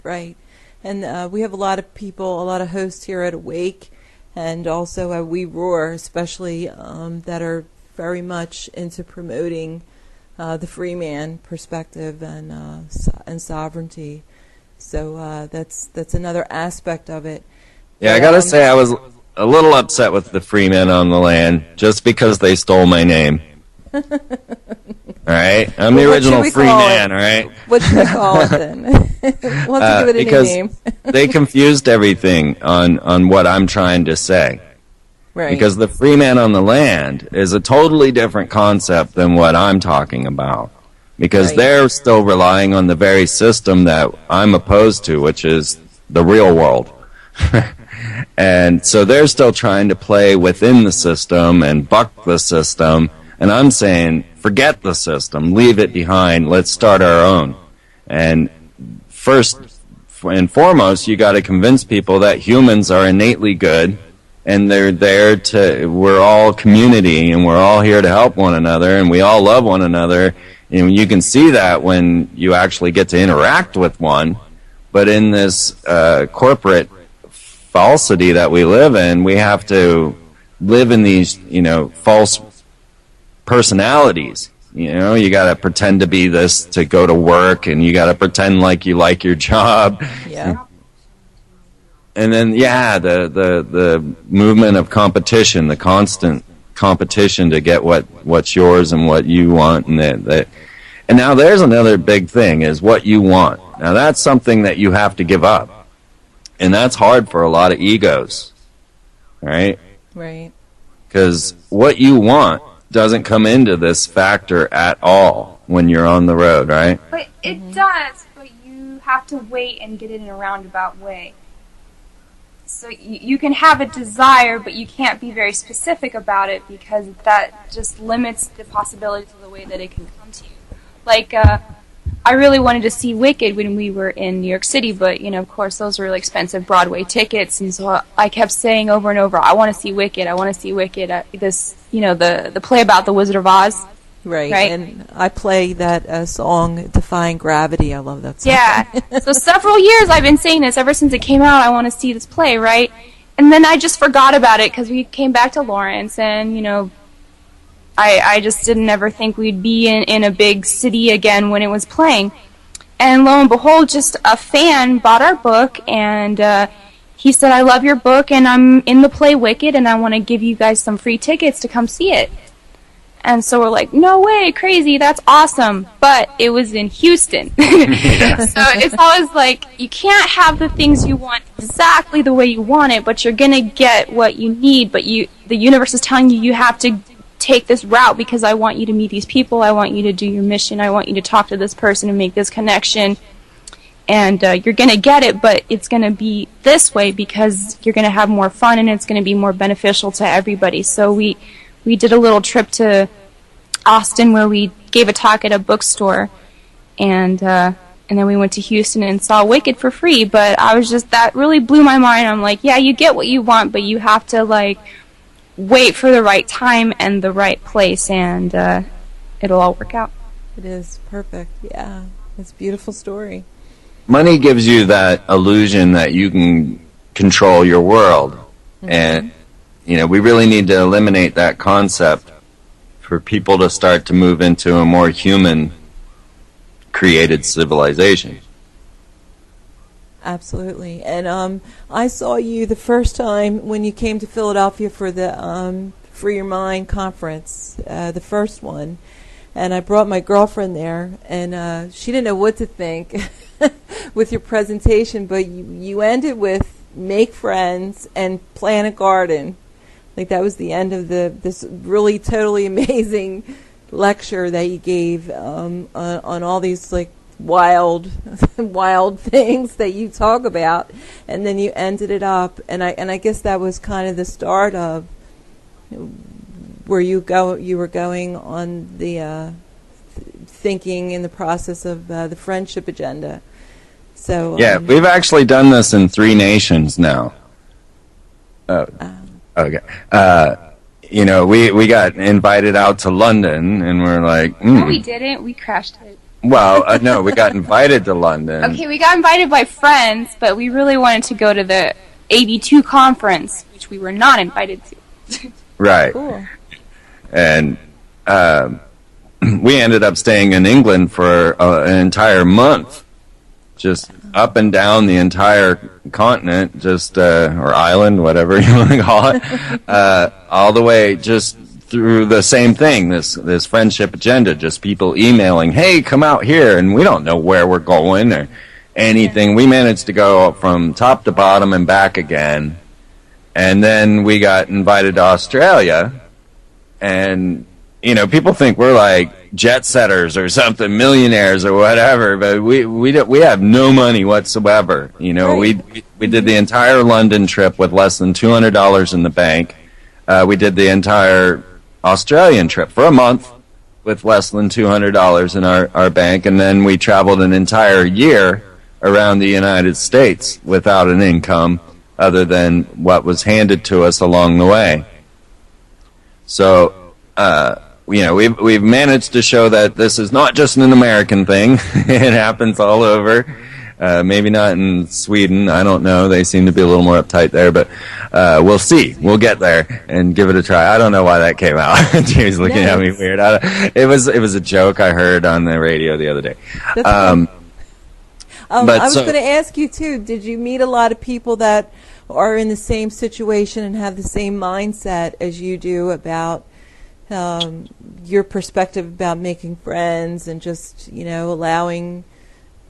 Right. And we have a lot of people, a lot of hosts here at Awake, and also at We Roar, especially, that are very much into promoting the Freeman perspective and sovereignty. So that's another aspect of it. Yeah, I gotta say, I was a little upset with the Freeman on the land, just because they stole my name. All right, I'm the original Freeman. All right, what should we call it then? We'll have to give it a new name. They confused everything on what I'm trying to say. Right. Because the free man on the land is a totally different concept than what I'm talking about. Because Right. they're still relying on the very system that I'm opposed to, which is the real world. And so they're still trying to play within the system and buck the system. And I'm saying, forget the system, leave it behind, let's start our own. And first and foremost, you got to convince people that humans are innately good, and we're all community, and we're all here to help one another, and we all love one another. And you can see that when you actually get to interact with one. But in this corporate falsity that we live in, we have to live in these, false personalities. You got to pretend to be this to go to work, and you got to pretend like you like your job. Yeah. And then, the movement of competition, the constant competition to get what's yours and what you want, and now there's another big thing is what you want. Now that's something that you have to give up, and that's hard for a lot of egos, right? Right. Because what you want doesn't come into this factor at all when you're on the road, right? But it does, but you have to wait and get it in a roundabout way. So you can have a desire, but you can't be very specific about it because that just limits the possibilities of the way that it can come to you. Like, I really wanted to see Wicked when we were in New York City, but, of course, those were really expensive Broadway tickets, and so I kept saying over and over, I want to see Wicked, I want to see Wicked. The play about the Wizard of Oz. Right. Right? And I play that song, Defying Gravity. I love that song. Yeah. So several years I've been saying this. Ever since it came out, I want to see this play, right? And then I just forgot about it because we came back to Lawrence, and, I just didn't ever think we'd be in a big city again when it was playing. And lo and behold, just a fan bought our book, and he said, I love your book, and I'm in the play Wicked, and I want to give you guys some free tickets to come see it. And so we're like, no way, crazy, that's awesome. But it was in Houston. So it's always like, you can't have the things you want exactly the way you want it, but you're going to get what you need. But the universe is telling you have to take this route because I want you to meet these people, I want you to do your mission, I want you to talk to this person and make this connection. And you're going to get it, but it's going to be this way because you're going to have more fun and it's going to be more beneficial to everybody. So we did a little trip to Austin where we gave a talk at a bookstore, and then we went to Houston and saw Wicked for free. But that really blew my mind. I'm like, yeah, you get what you want, but you have to wait for the right time and the right place, and it'll all work out. It is perfect. Yeah, it's a beautiful story. Money gives you that illusion that you can control your world, and we really need to eliminate that concept for people to start to move into a more human-created civilization. Absolutely. And I saw you the first time when you came to Philadelphia for the Free Your Mind conference, the first one. And I brought my girlfriend there, and she didn't know what to think with your presentation, but you ended with make friends and plant a garden. That was the end of this really totally amazing lecture that you gave on all these wild things that you talk about, and then you ended it up, and I guess that was kind of the start of where you were going on the thinking in the process of the friendship agenda. So we've actually done this in 3 nations now. Okay. We got invited out to London, and we're like, No, we didn't. We crashed it. Well, no, we got invited to London. Okay, we got invited by friends, but we really wanted to go to the 82 conference, which we were not invited to. Right. Cool. And we ended up staying in England for an entire month, just up and down the entire continent, or island, whatever you want to call it, all the way just through the same thing, this friendship agenda, just people emailing, hey, come out here, and we don't know where we're going or anything. We managed to go from top to bottom and back again, And then we got invited to Australia, and people think we're like jet setters or something, millionaires or whatever, but we have no money whatsoever. Right. We did the entire London trip with less than $200 in the bank. We did the entire Australian trip for a month with less than $200 in our bank, and then we traveled an entire year around the United States without an income other than what was handed to us along the way. So, we've managed to show that this is not just an American thing. It happens all over. Maybe not in Sweden. I don't know. They seem to be a little more uptight there, but we'll see. We'll get there and give it a try. I don't know why that came out. Jerry's looking at me weird. It was a joke I heard on the radio the other day. I was going to ask you too. Did you meet a lot of people that are in the same situation and have the same mindset as you do about your perspective about making friends and just allowing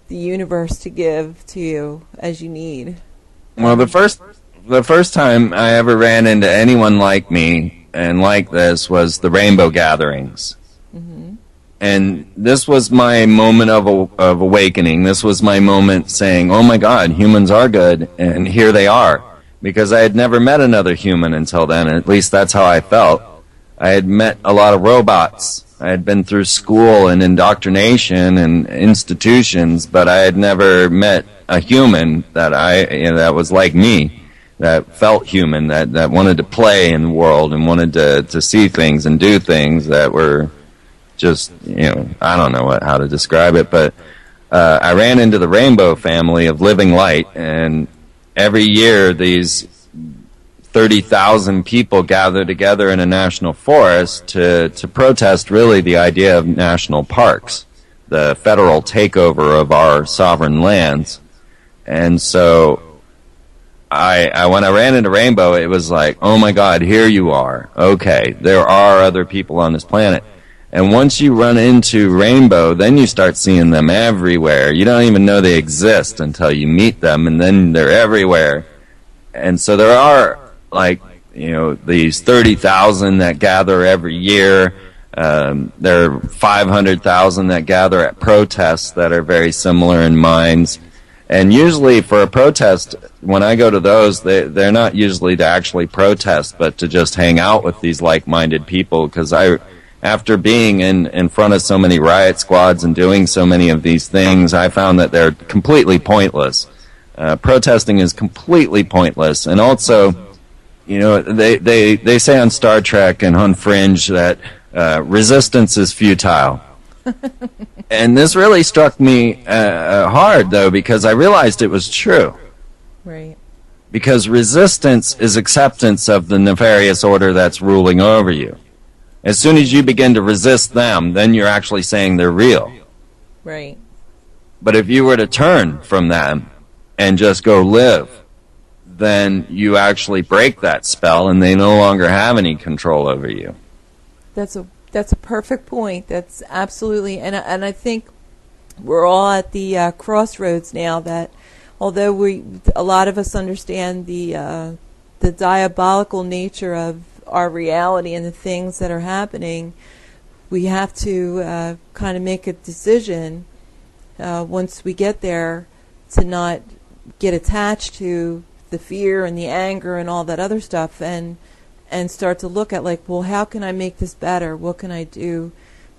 the universe to give to you as you need? Well, the first time I ever ran into anyone like me and like this was the rainbow gatherings. Mm-hmm. And this was my moment of awakening. This was my moment saying, oh my God, humans are good, and here they are. Because I had never met another human until then, at least that's how I felt. I had met a lot of robots. I had been through school and indoctrination and institutions, but I had never met a human that was like me, that felt human, that wanted to play in the world and wanted to see things and do things that were just, I don't know how to describe it, but I ran into the Rainbow family of Living Light, and every year these 30,000 people gather together in a national forest to protest really the idea of national parks, the federal takeover of our sovereign lands. And so when I ran into Rainbow, it was like, oh my God, here you are. Okay, there are other people on this planet. And once you run into Rainbow, then you start seeing them everywhere. You don't even know they exist until you meet them, and then they're everywhere. And so there are, these 30,000 that gather every year. There are 500,000 that gather at protests that are very similar in minds. And usually for a protest, when I go to those, they're not usually to actually protest, but to just hang out with these like-minded people, because after being in front of so many riot squads and doing so many of these things, I found that they're completely pointless. Protesting is completely pointless. And also, they say on Star Trek and on Fringe that resistance is futile. And this really struck me hard, though, because I realized it was true. Right. Because resistance is acceptance of the nefarious order that's ruling over you. As soon as you begin to resist them, then you're actually saying they're real. Right. But if you were to turn from them and just go live, then you actually break that spell and they no longer have any control over you. That's a perfect point. That's absolutely, and I think we're all at the crossroads now that although a lot of us understand the diabolical nature of our reality and the things that are happening, we have to kind of make a decision once we get there to not get attached to the fear and the anger and all that other stuff, and start to look at well, how can I make this better? What can I do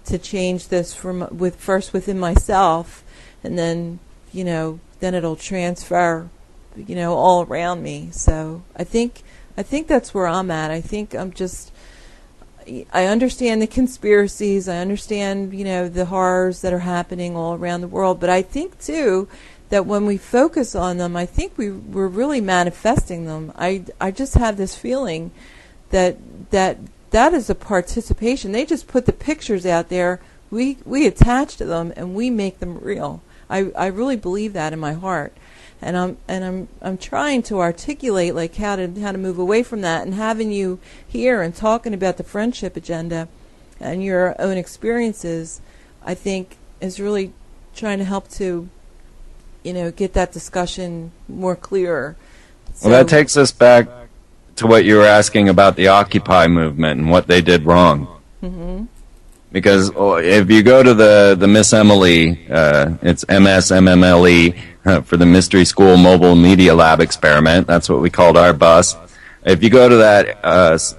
to change this first within myself, and then then it'll transfer all around me. So I think that's where I'm at. I think I understand the conspiracies. I understand, the horrors that are happening all around the world. But I think, too, that when we focus on them, I think we're really manifesting them. I just have this feeling that is a participation. They just put the pictures out there. We attach to them, and we make them real. I really believe that in my heart. And I'm trying to articulate how to move away from that, and having you here and talking about the friendship agenda and your own experiences, I think is really trying to help to get that discussion more clearer. Well, that takes us back to what you were asking about the Occupy movement and what they did wrong. Mm-hmm. Because if you go to the Miss Emily, it's MSMMLE for the Mystery School Mobile Media Lab Experiment. That's what we called our bus. If you go to that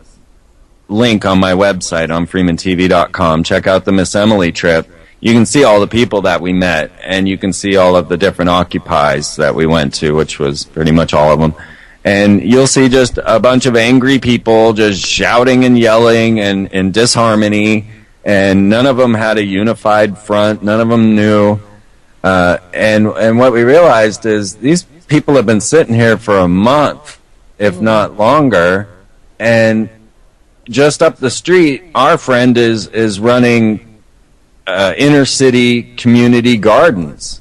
link on my website on freemantv.com, check out the Miss Emily trip. You can see all the people that we met, and you can see all of the different Occupies that we went to, which was pretty much all of them. And you'll see just a bunch of angry people just shouting and yelling and in disharmony, and none of them had a unified front. None of them knew. And what we realized is these people have been sitting here for a month, if not longer, and just up the street, our friend is running inner city community gardens.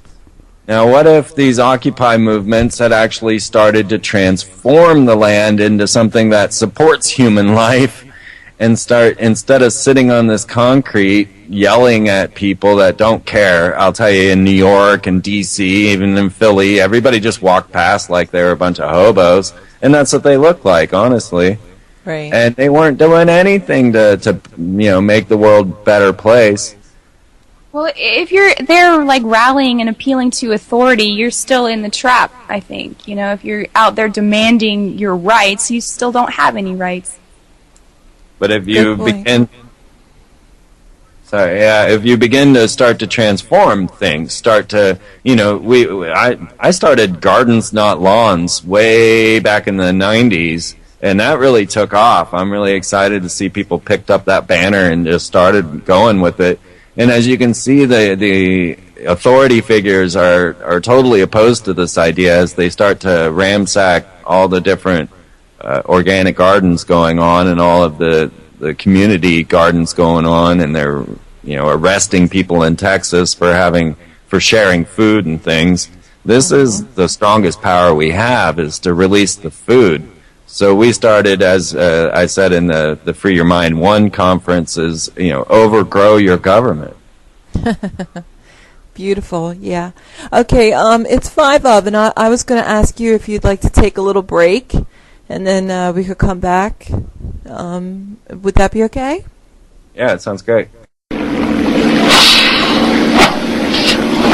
Now, what if these Occupy movements had actually started to transform the land into something that supports human life, and instead of sitting on this concrete yelling at people that don't care? I'll tell you, in New York and D.C., even in Philly, everybody just walked past like they were a bunch of hobos, and that's what they look like, honestly. Right. And they weren't doing anything to make the world a better place. Well, if you're there, like, rallying and appealing to authority, you're still in the trap, I think. If you're out there demanding your rights, you still don't have any rights. But if you if you begin to start to transform things, I started Gardens Not Lawns way back in the 90s, and that really took off. I'm really excited to see people picked up that banner and just started going with it. And as you can see, the authority figures are totally opposed to this idea as they start to ransack all the different organic gardens going on and all of the community gardens going on, and they're arresting people in Texas for sharing food and things. This is the strongest power we have, is to release the food. So we started, as I said in the Free Your Mind 1 conference, is overgrow your government. Beautiful, yeah. Okay, it's 5 of, and I was going to ask you if you'd like to take a little break, and then we could come back. Would that be okay? Yeah, it sounds great. You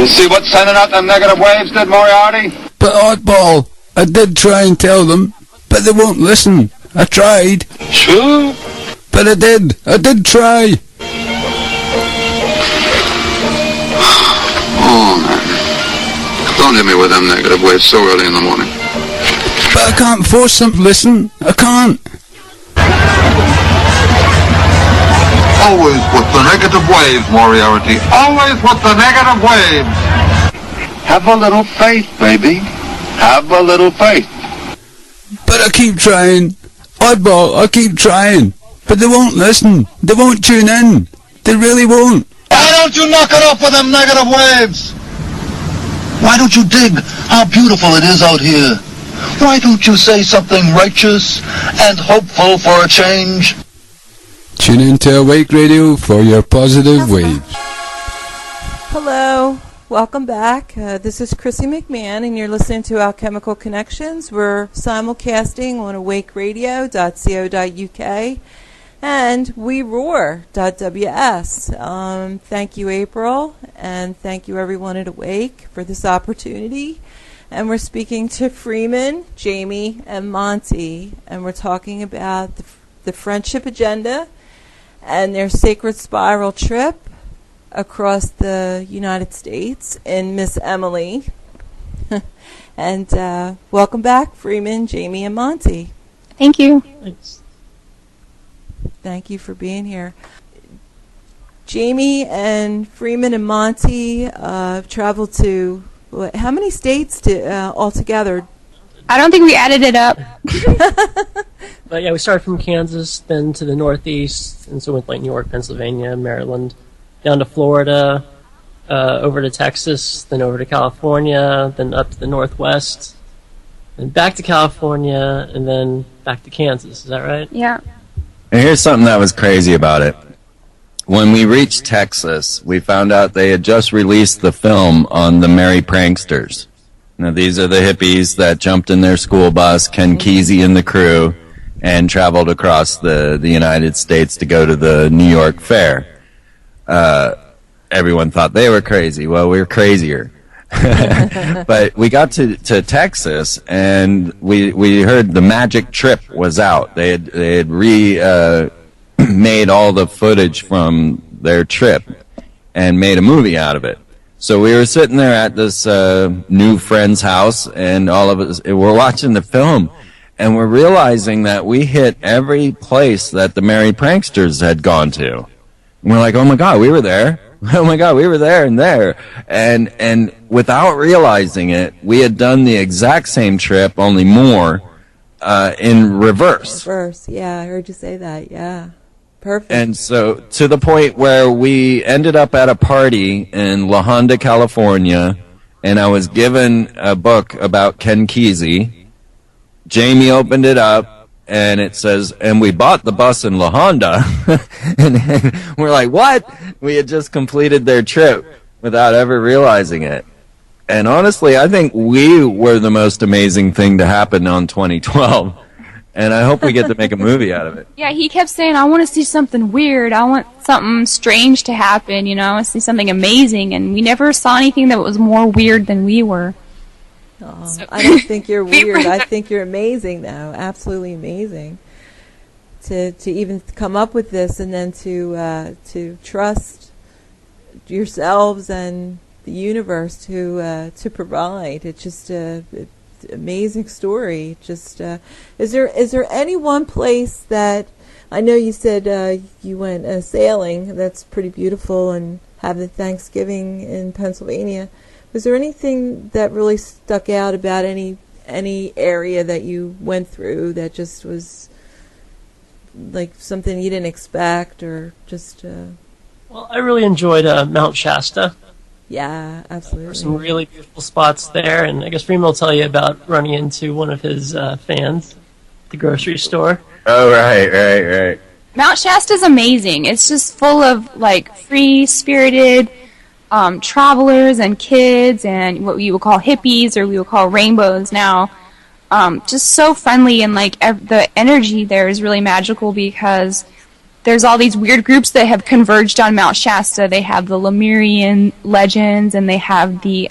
see what sending out them negative waves did, Moriarty? But oddball, I did try and tell them, but they won't listen. I tried. Sure. But I did try. Oh, man. Don't hit me with them negative waves so early in the morning. But I can't force them to listen. I can't. Always with the negative waves, Moriarty. Always with the negative waves. Have a little faith, baby. Have a little faith. But I keep trying. Oddball, I keep trying. But they won't listen. They won't tune in. They really won't. Why don't you knock it off with them negative waves? Why don't you dig how beautiful it is out here? Why don't you say something righteous and hopeful for a change? Tune in to Awake Radio for your positive waves. Hello. Welcome back. This is Chrissy McMahon, and you're listening to Alchemical Connections. We're simulcasting on awakeradio.co.uk and weroar.ws. Thank you, April, and thank you, everyone at Awake, for this opportunity. And we're speaking to Freeman, Jamie, and Monty, and we're talking about the Friendship Agenda and their Sacred Spiral trip across the United States in Miss Emily. And welcome back, Freeman, Jamie, and Monty. Thank you. Thanks. Thank you for being here. Jamie and Freeman and Monty traveled to, how many states altogether? I don't think we added it up. But yeah, we started from Kansas, then to the Northeast, and so went like New York, Pennsylvania, Maryland, down to Florida, over to Texas, then over to California, then up to the Northwest, and back to California, and then back to Kansas. Is that right? Yeah. And here's something that was crazy about it. When we reached Texas, we found out they had just released the film on the Merry Pranksters. Now, these are the hippies that jumped in their school bus, Ken Kesey and the crew, and traveled across the United States to go to the New York Fair. Everyone thought they were crazy. Well, we were crazier. But we got to Texas, and we heard the magic trip was out. They had made all the footage from their trip and made a movie out of it. So we were sitting there at this new friend's house, and all of us we're watching the film, and we're realizing that we hit every place that the Merry Pranksters had gone to. And we're like, oh my God, we were there. Oh my God, we were there and there. And without realizing it, we had done the exact same trip, only more, in reverse. Reverse, yeah, I heard you say that, yeah. Perfect. And so, to the point where we ended up at a party in La Honda, California, and I was given a book about Ken Kesey. Jamie opened it up, and it says, and we bought the bus in La Honda. And we're like, what? We had just completed their trip without ever realizing it. And honestly, I think we were the most amazing thing to happen on 2012. And I hope we get to make a movie out of it. Yeah, he kept saying, I want to see something weird. I want something strange to happen, you know. I want to see something amazing. And we never saw anything that was more weird than we were. Oh, so. I don't think you're weird. I think you're amazing, though. Absolutely amazing. To even come up with this, and then to trust yourselves and the universe to provide. It's just amazing story. Just is there any one place that I know you said you went sailing? That's pretty beautiful, and having Thanksgiving in Pennsylvania. Was there anything that really stuck out about any area that you went through that just was like something you didn't expect, or just? Well, I really enjoyed Mount Shasta. Yeah, absolutely. There were some really beautiful spots there, and I guess Freeman will tell you about running into one of his fans at the grocery store. Oh, right. Mount Shasta's amazing. It's just full of, like, free-spirited travelers and kids and what we would call hippies, or we would call rainbows now. Just so friendly, and, like, the energy there is really magical because there's all these weird groups that have converged on Mount Shasta. They have the Lemurian legends, and they have the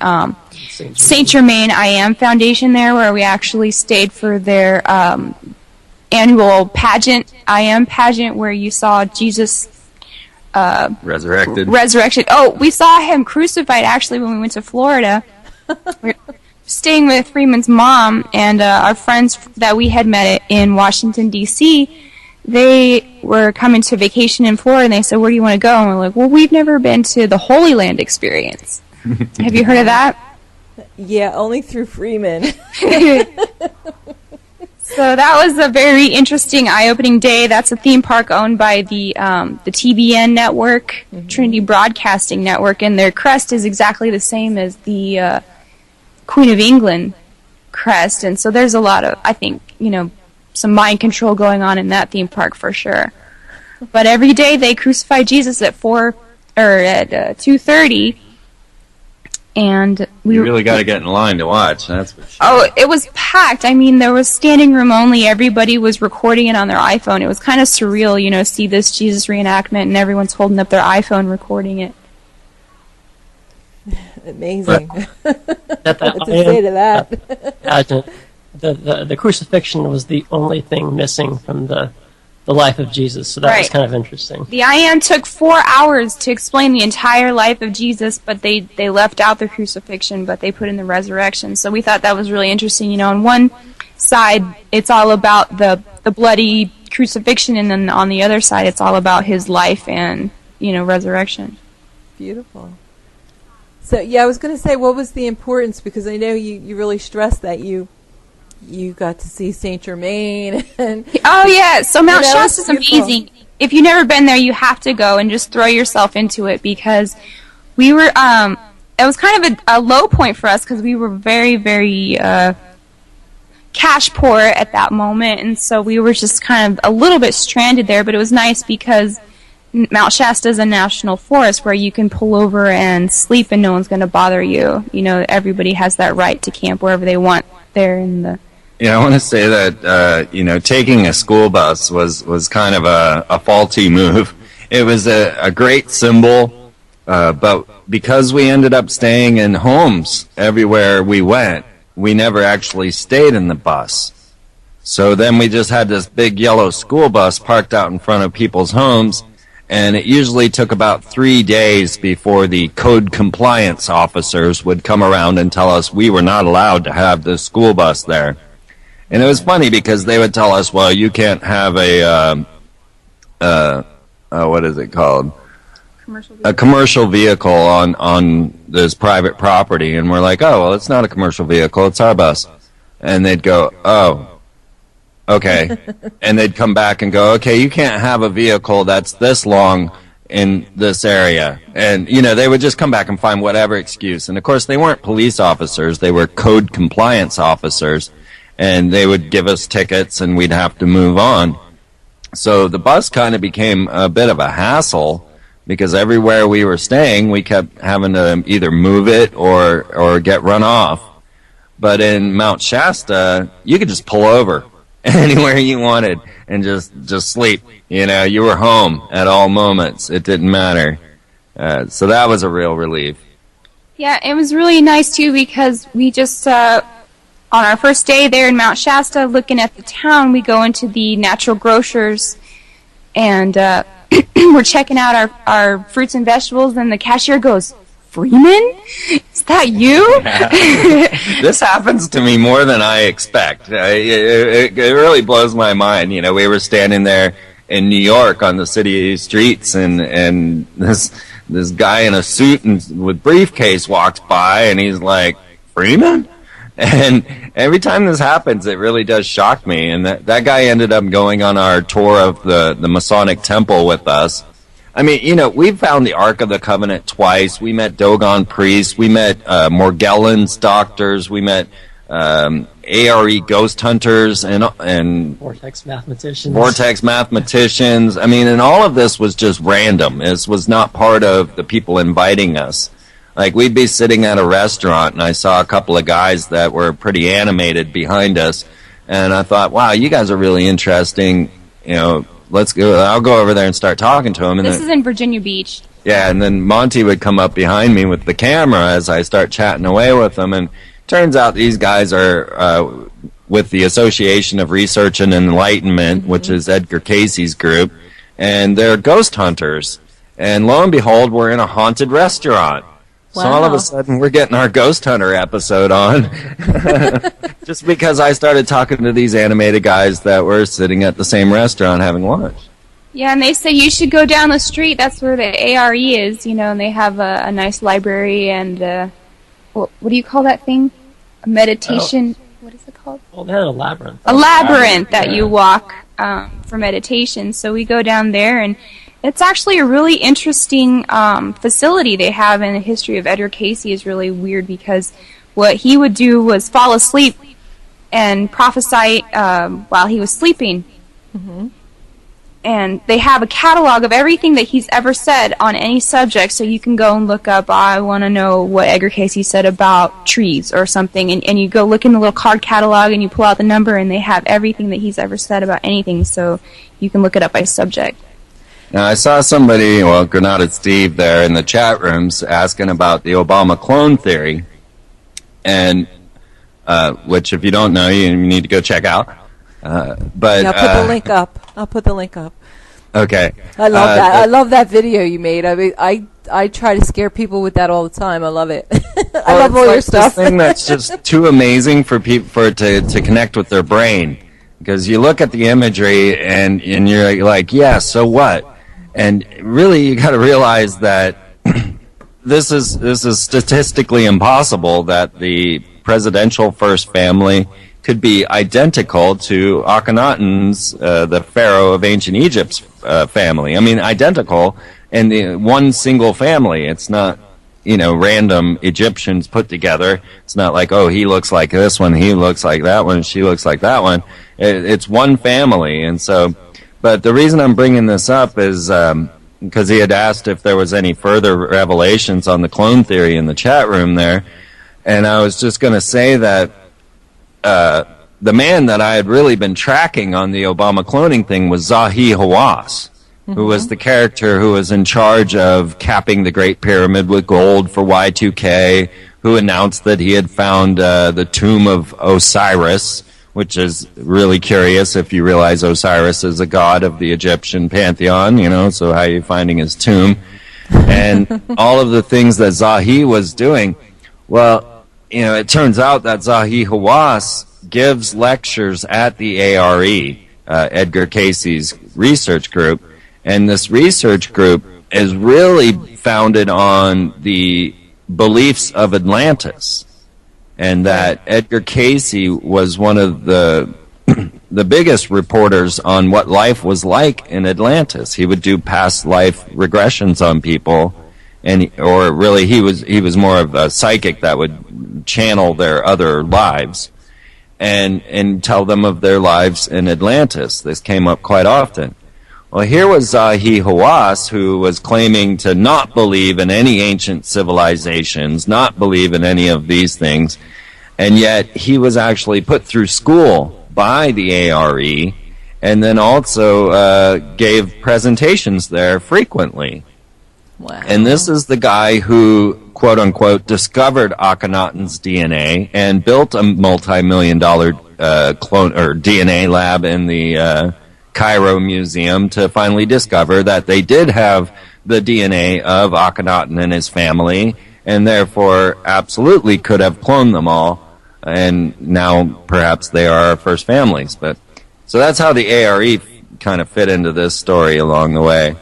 Saint Germain I Am Foundation there, where we actually stayed for their annual pageant, I Am pageant, where you saw Jesus resurrected. Oh, we saw him crucified actually when we went to Florida. We were staying with Freeman's mom, and our friends that we had met in Washington, D.C., they were coming to vacation in Florida, and they said, where do you want to go? And we're like, well, we've never been to the Holy Land experience. Have you heard of that? Yeah, only through Freeman. So that was a very interesting, eye-opening day. That's a theme park owned by the TBN network, Trinity Broadcasting Network, and their crest is exactly the same as the Queen of England crest. And so there's a lot of, I think, some mind control going on in that theme park for sure. But every day they crucify Jesus at 2:30, and you really got to get in line to watch. That's for sure. Oh, it was packed. I mean, there was standing room only. Everybody was recording it on their iPhone. It was kind of surreal, see this Jesus reenactment, and everyone's holding up their iPhone recording it. Amazing. What to say to that? The crucifixion was the only thing missing from the life of Jesus, so that was kind of interesting. The I Am took 4 hours to explain the entire life of Jesus, but they left out the crucifixion, but they put in the resurrection. So we thought that was really interesting. On one side, it's all about the bloody crucifixion, and then on the other side, it's all about his life and, resurrection. Beautiful. So, yeah, I was going to say, what was the importance? Because I know you really stressed that you got to see Saint Germain. And oh yeah, so Mount Shasta is amazing. If you've never been there, you have to go and just throw yourself into it, because we were. It was kind of a low point for us because we were very, very cash poor at that moment, and so we were just kind of a little bit stranded there. But it was nice because Mount Shasta is a national forest where you can pull over and sleep, and no one's going to bother you. Everybody has that right to camp wherever they want there in the I want to say that, taking a school bus was kind of a faulty move. It was a great symbol, but because we ended up staying in homes everywhere we went, we never actually stayed in the bus. So then we just had this big yellow school bus parked out in front of people's homes, and it usually took about 3 days before the code compliance officers would come around and tell us we were not allowed to have the school bus there. And it was funny because they would tell us, well, you can't have what is it called? A commercial vehicle on this private property. And we're like, oh, well, it's not a commercial vehicle, it's our bus. And they'd go, oh, okay. And they'd come back and go, okay, you can't have a vehicle that's this long in this area. And, they would just come back and find whatever excuse. And, of course, they weren't police officers. They were code compliance officers. And they would give us tickets, and we'd have to move on. So the bus kind of became a bit of a hassle because everywhere we were staying, we kept having to either move it or get run off. But in Mount Shasta, you could just pull over anywhere you wanted and just sleep. You were home at all moments. It didn't matter. So that was a real relief. Yeah, it was really nice, too, because we just, on our first day there in Mount Shasta, looking at the town, we go into the natural grocers, and we're checking out our fruits and vegetables, and the cashier goes, Freeman? Is that you? This happens to me more than I expect. It really blows my mind. We were standing there in New York on the city streets, and this guy in a suit and with briefcase walks by, and he's like, Freeman? And every time this happens, it really does shock me. And that guy ended up going on our tour of the Masonic Temple with us. I mean, we've found the Ark of the Covenant twice. We met Dogon priests. We met Morgellons doctors. We met ARE ghost hunters and Vortex mathematicians. I mean, and all of this was just random. This was not part of the people inviting us. Like, we'd be sitting at a restaurant, and I saw a couple of guys that were pretty animated behind us, and I thought, wow, you guys are really interesting. Let's go. I'll go over there and start talking to them. And this is in Virginia Beach. Yeah, and then Monty would come up behind me with the camera as I start chatting away with them, and turns out these guys are with the Association of Research and Enlightenment, which is Edgar Casey's group, and they're ghost hunters. And lo and behold, we're in a haunted restaurant. Wow. So all of a sudden, we're getting our Ghost Hunter episode on, just because I started talking to these animated guys that were sitting at the same restaurant having lunch. Yeah, and they say you should go down the street. That's where the ARE is, and they have a nice library and, what do you call that thing? A meditation, what is it called? Well, they had a labyrinth. A labyrinth that you walk for meditation. So we go down there, and it's actually a really interesting facility they have, and the history of Edgar Casey is really weird because what he would do was fall asleep and prophesy while he was sleeping. Mm-hmm. And they have a catalog of everything that he's ever said on any subject, so you can go and look up, I want to know what Edgar Casey said about trees or something, and you go look in the little card catalog and you pull out the number, and they have everything that he's ever said about anything, so you can look it up by subject. Now, I saw somebody, Granada Steve there in the chat rooms asking about the Obama clone theory, and which, if you don't know, you need to go check out. But yeah, I'll put the link up. I'll put the link up. Okay. I love that. I love that video you made. I mean, I try to scare people with that all the time. I love it. I love all your stuff. This thing that's just too amazing for people to connect with their brain, because you look at the imagery and you're like, yeah, so what? And really, you got to realize that this is statistically impossible that the presidential first family could be identical to Akhenaten's, the pharaoh of ancient Egypt's family. I mean, identical in the one single family. It's not, random Egyptians put together. It's not like, oh, he looks like this one, he looks like that one, she looks like that one. It's one family. And so, but the reason I'm bringing this up is because he had asked if there was any further revelations on the clone theory in the chat room there. And I was just going to say that the man that I had really been tracking on the Obama cloning thing was Zahi Hawass, who was the character who was in charge of capping the Great Pyramid with gold for Y2K, who announced that he had found the tomb of Osiris, which is really curious if you realize Osiris is a god of the Egyptian pantheon, so how are you finding his tomb? And all of the things that Zahi was doing. Well, it turns out that Zahi Hawass gives lectures at the ARE, Edgar Casey's research group, and this research group is really founded on the beliefs of Atlantis, and that Edgar Casey was one of the biggest reporters on what life was like in Atlantis. He would do past life regressions on people, or really he was more of a psychic that would channel their other lives and tell them of their lives in Atlantis. This came up quite often. Well, here was Zahi Hawass, who was claiming to not believe in any ancient civilizations, not believe in any of these things, and yet he was actually put through school by the ARE, and then also gave presentations there frequently. Wow. And this is the guy who, quote-unquote, discovered Akhenaten's DNA and built a multi-million-dollar clone or DNA lab in the Cairo Museum to finally discover that they did have the DNA of Akhenaten and his family, and therefore absolutely could have cloned them all, and now perhaps they are our first families. But so that's how the ARE kind of fit into this story along the way.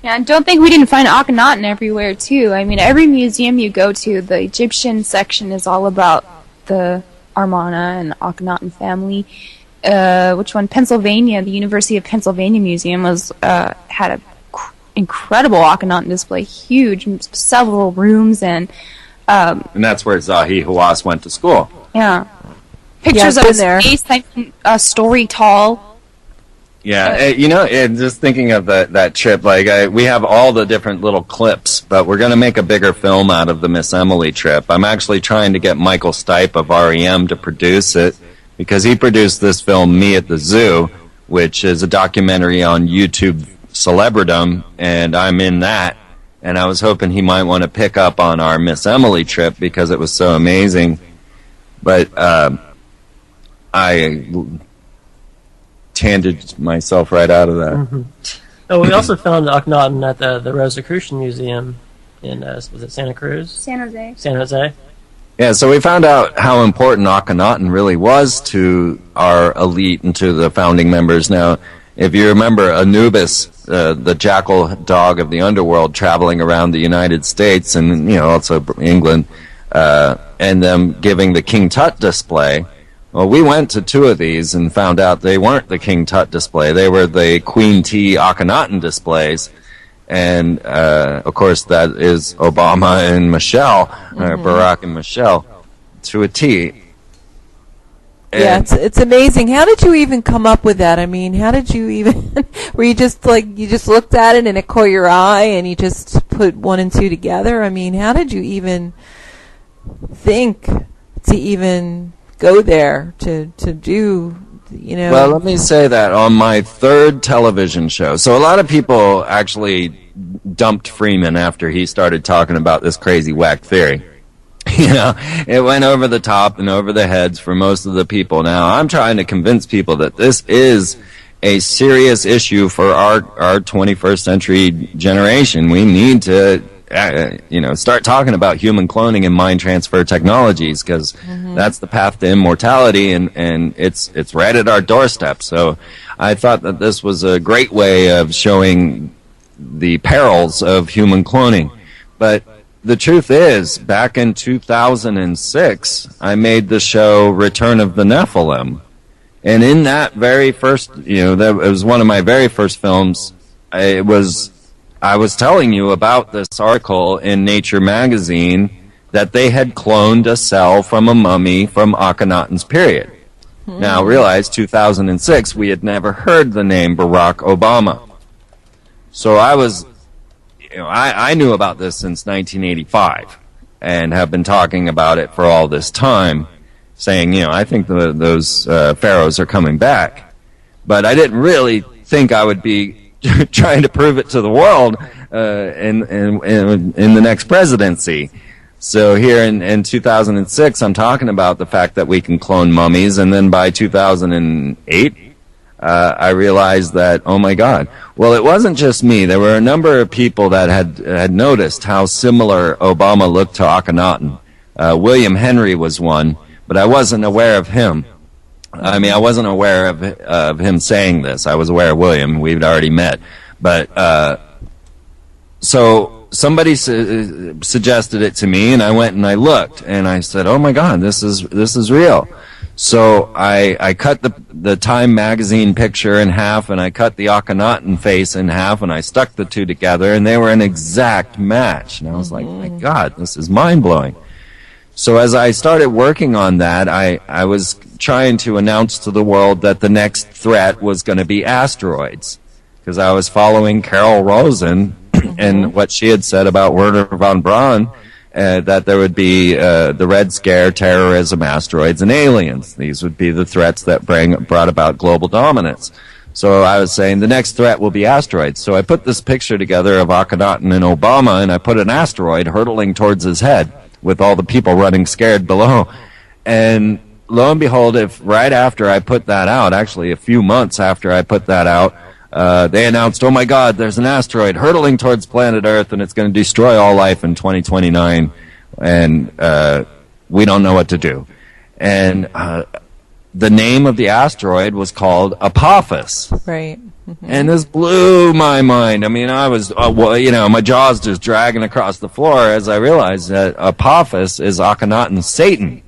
Yeah, and don't think we didn't find Akhenaten everywhere, too. I mean, every museum you go to, the Egyptian section is all about the Armana and Akhenaten family. Which one? Pennsylvania, the University of Pennsylvania Museum had a incredible Akhenaten display, huge, several rooms, and that's where Zahi Hawass went to school. Yeah, pictures of his face, story tall. Yeah, just thinking of that trip, we have all the different little clips, but we're going to make a bigger film out of the MSMMLE trip. I'm actually trying to get Michael Stipe of REM to produce it, because he produced this film, Me at the Zoo, which is a documentary on YouTube celebridom, and I'm in that, and I was hoping he might want to pick up on our MSMMLE trip because it was so amazing. But I tanged myself right out of that. Mm-hmm. Oh, we also found Akhenaten at the Rosicrucian Museum in, was it Santa Cruz? San Jose. San Jose. Yeah, so we found out how important Akhenaten really was to our elite and to the founding members. Now, if you remember Anubis, the jackal dog of the underworld traveling around the United States and, also England, and them giving the King Tut display, well, we went to two of these and found out they weren't the King Tut display. They were the Queen T Akhenaten displays. And, of course, that is Obama and Michelle, Barack and Michelle, to a T. Yeah, it's amazing. How did you even come up with that? I mean, how did you even, were you just you just looked at it and it caught your eye and you just put one and two together? I mean, how did you even think to even go there to do, Well, let me say that on my third television show, so a lot of people actually dumped Freeman after he started talking about this crazy whack theory. It went over the top and over the heads for most of the people. Now, I'm trying to convince people that this is a serious issue for our 21st century generation. We need to start talking about human cloning and mind transfer technologies, because that's the path to immortality, and it's right at our doorstep. So I thought that this was a great way of showing the perils of human cloning. But the truth is, back in 2006, I made the show Return of the Nephilim. And in that very first, that was one of my very first films, I was telling you about this article in Nature magazine that they had cloned a cell from a mummy from Akhenaten's period. Now, realize 2006, we had never heard the name Barack Obama. So I was, I knew about this since 1985 and have been talking about it for all this time. saying, I think those pharaohs are coming back. But I didn't really think I would be trying to prove it to the world in the next presidency. So here in 2006, I'm talking about the fact that we can clone mummies, and then by 2008, I realized that, oh my God. Well, it wasn't just me. There were a number of people that had noticed how similar Obama looked to Akhenaten. William Henry was one, but I wasn't aware of him. I mean, I wasn't aware of him saying this. I was aware of William. We'd already met. But, so somebody suggested it to me, and I went and I looked, and I said, oh my God, this is real. So I cut the Time magazine picture in half, and I cut the Akhenaten face in half, and I stuck the two together, and they were an exact match. And I was like, my God, this is mind-blowing. So as I started working on that, I was trying to announce to the world that the next threat was going to be asteroids, because I was following Carol Rosen and what she had said about Werner von Braun, that there would be the Red Scare, terrorism, asteroids, and aliens. These would be the threats that brought about global dominance. So I was saying the next threat will be asteroids. So I put this picture together of Akhenaten and Obama, and I put an asteroid hurtling towards his head with all the people running scared below. And lo and behold, if right after I put that out, actually a few months after I put that out, they announced, oh my God, there's an asteroid hurtling towards planet Earth, and it's going to destroy all life in 2029, and we don't know what to do. And the name of the asteroid was called Apophis. Right. And this blew my mind. I mean, I was, my jaw's just dragging across the floor as I realized that Apophis is Akhenaten's Satan.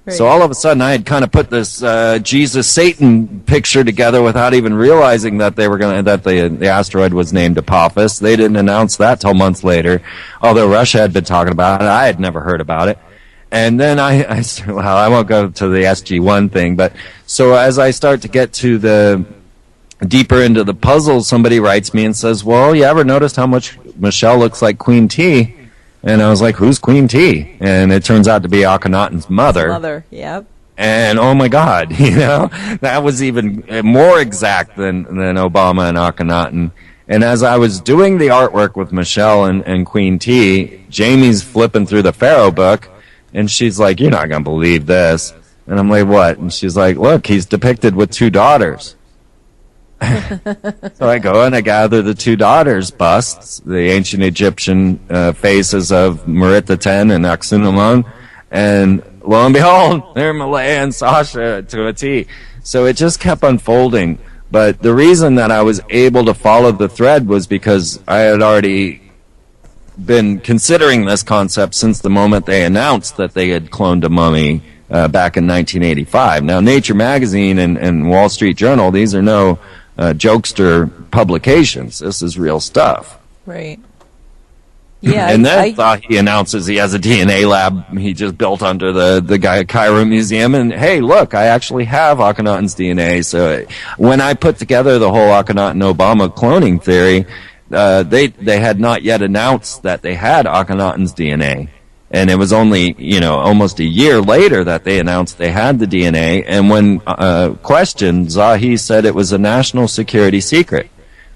Right. So all of a sudden, I had kind of put this Jesus-Satan picture together without even realizing that the asteroid was named Apophis. They didn't announce that till months later, although Russia had been talking about it. I had never heard about it. And then I won't go to the SG-1 thing, but so as I start to get to the deeper into the puzzle, somebody writes me and says, well, you ever noticed how much Michelle looks like Queen T? And I was like, who's Queen T? And it turns out to be Akhenaten's mother. Mother, yep. And oh my God, that was even more exact than Obama and Akhenaten. And as I was doing the artwork with Michelle and Queen T, Jamie's flipping through the Pharaoh book, and she's like, you're not going to believe this. And I'm like, what? And she's like, look, he's depicted with two daughters. So I go and I gather the two daughters' busts, the ancient Egyptian faces of Merita Ten and Aksunamun, and lo and behold, they're Malaya and Sasha to a T. So it just kept unfolding. But the reason that I was able to follow the thread was because I had already been considering this concept since the moment they announced that they had cloned a mummy back in 1985. Now, Nature Magazine and Wall Street Journal, these are no jokester publications. This is real stuff. Right. Yeah. And then he announces he has a DNA lab he just built under the Cairo Museum. And hey, look, I actually have Akhenaten's DNA. So when I put together the whole Akhenaten-Obama cloning theory, they had not yet announced that they had Akhenaten's DNA. And it was only, almost a year later that they announced they had the DNA. And when questioned, Zahi said it was a national security secret.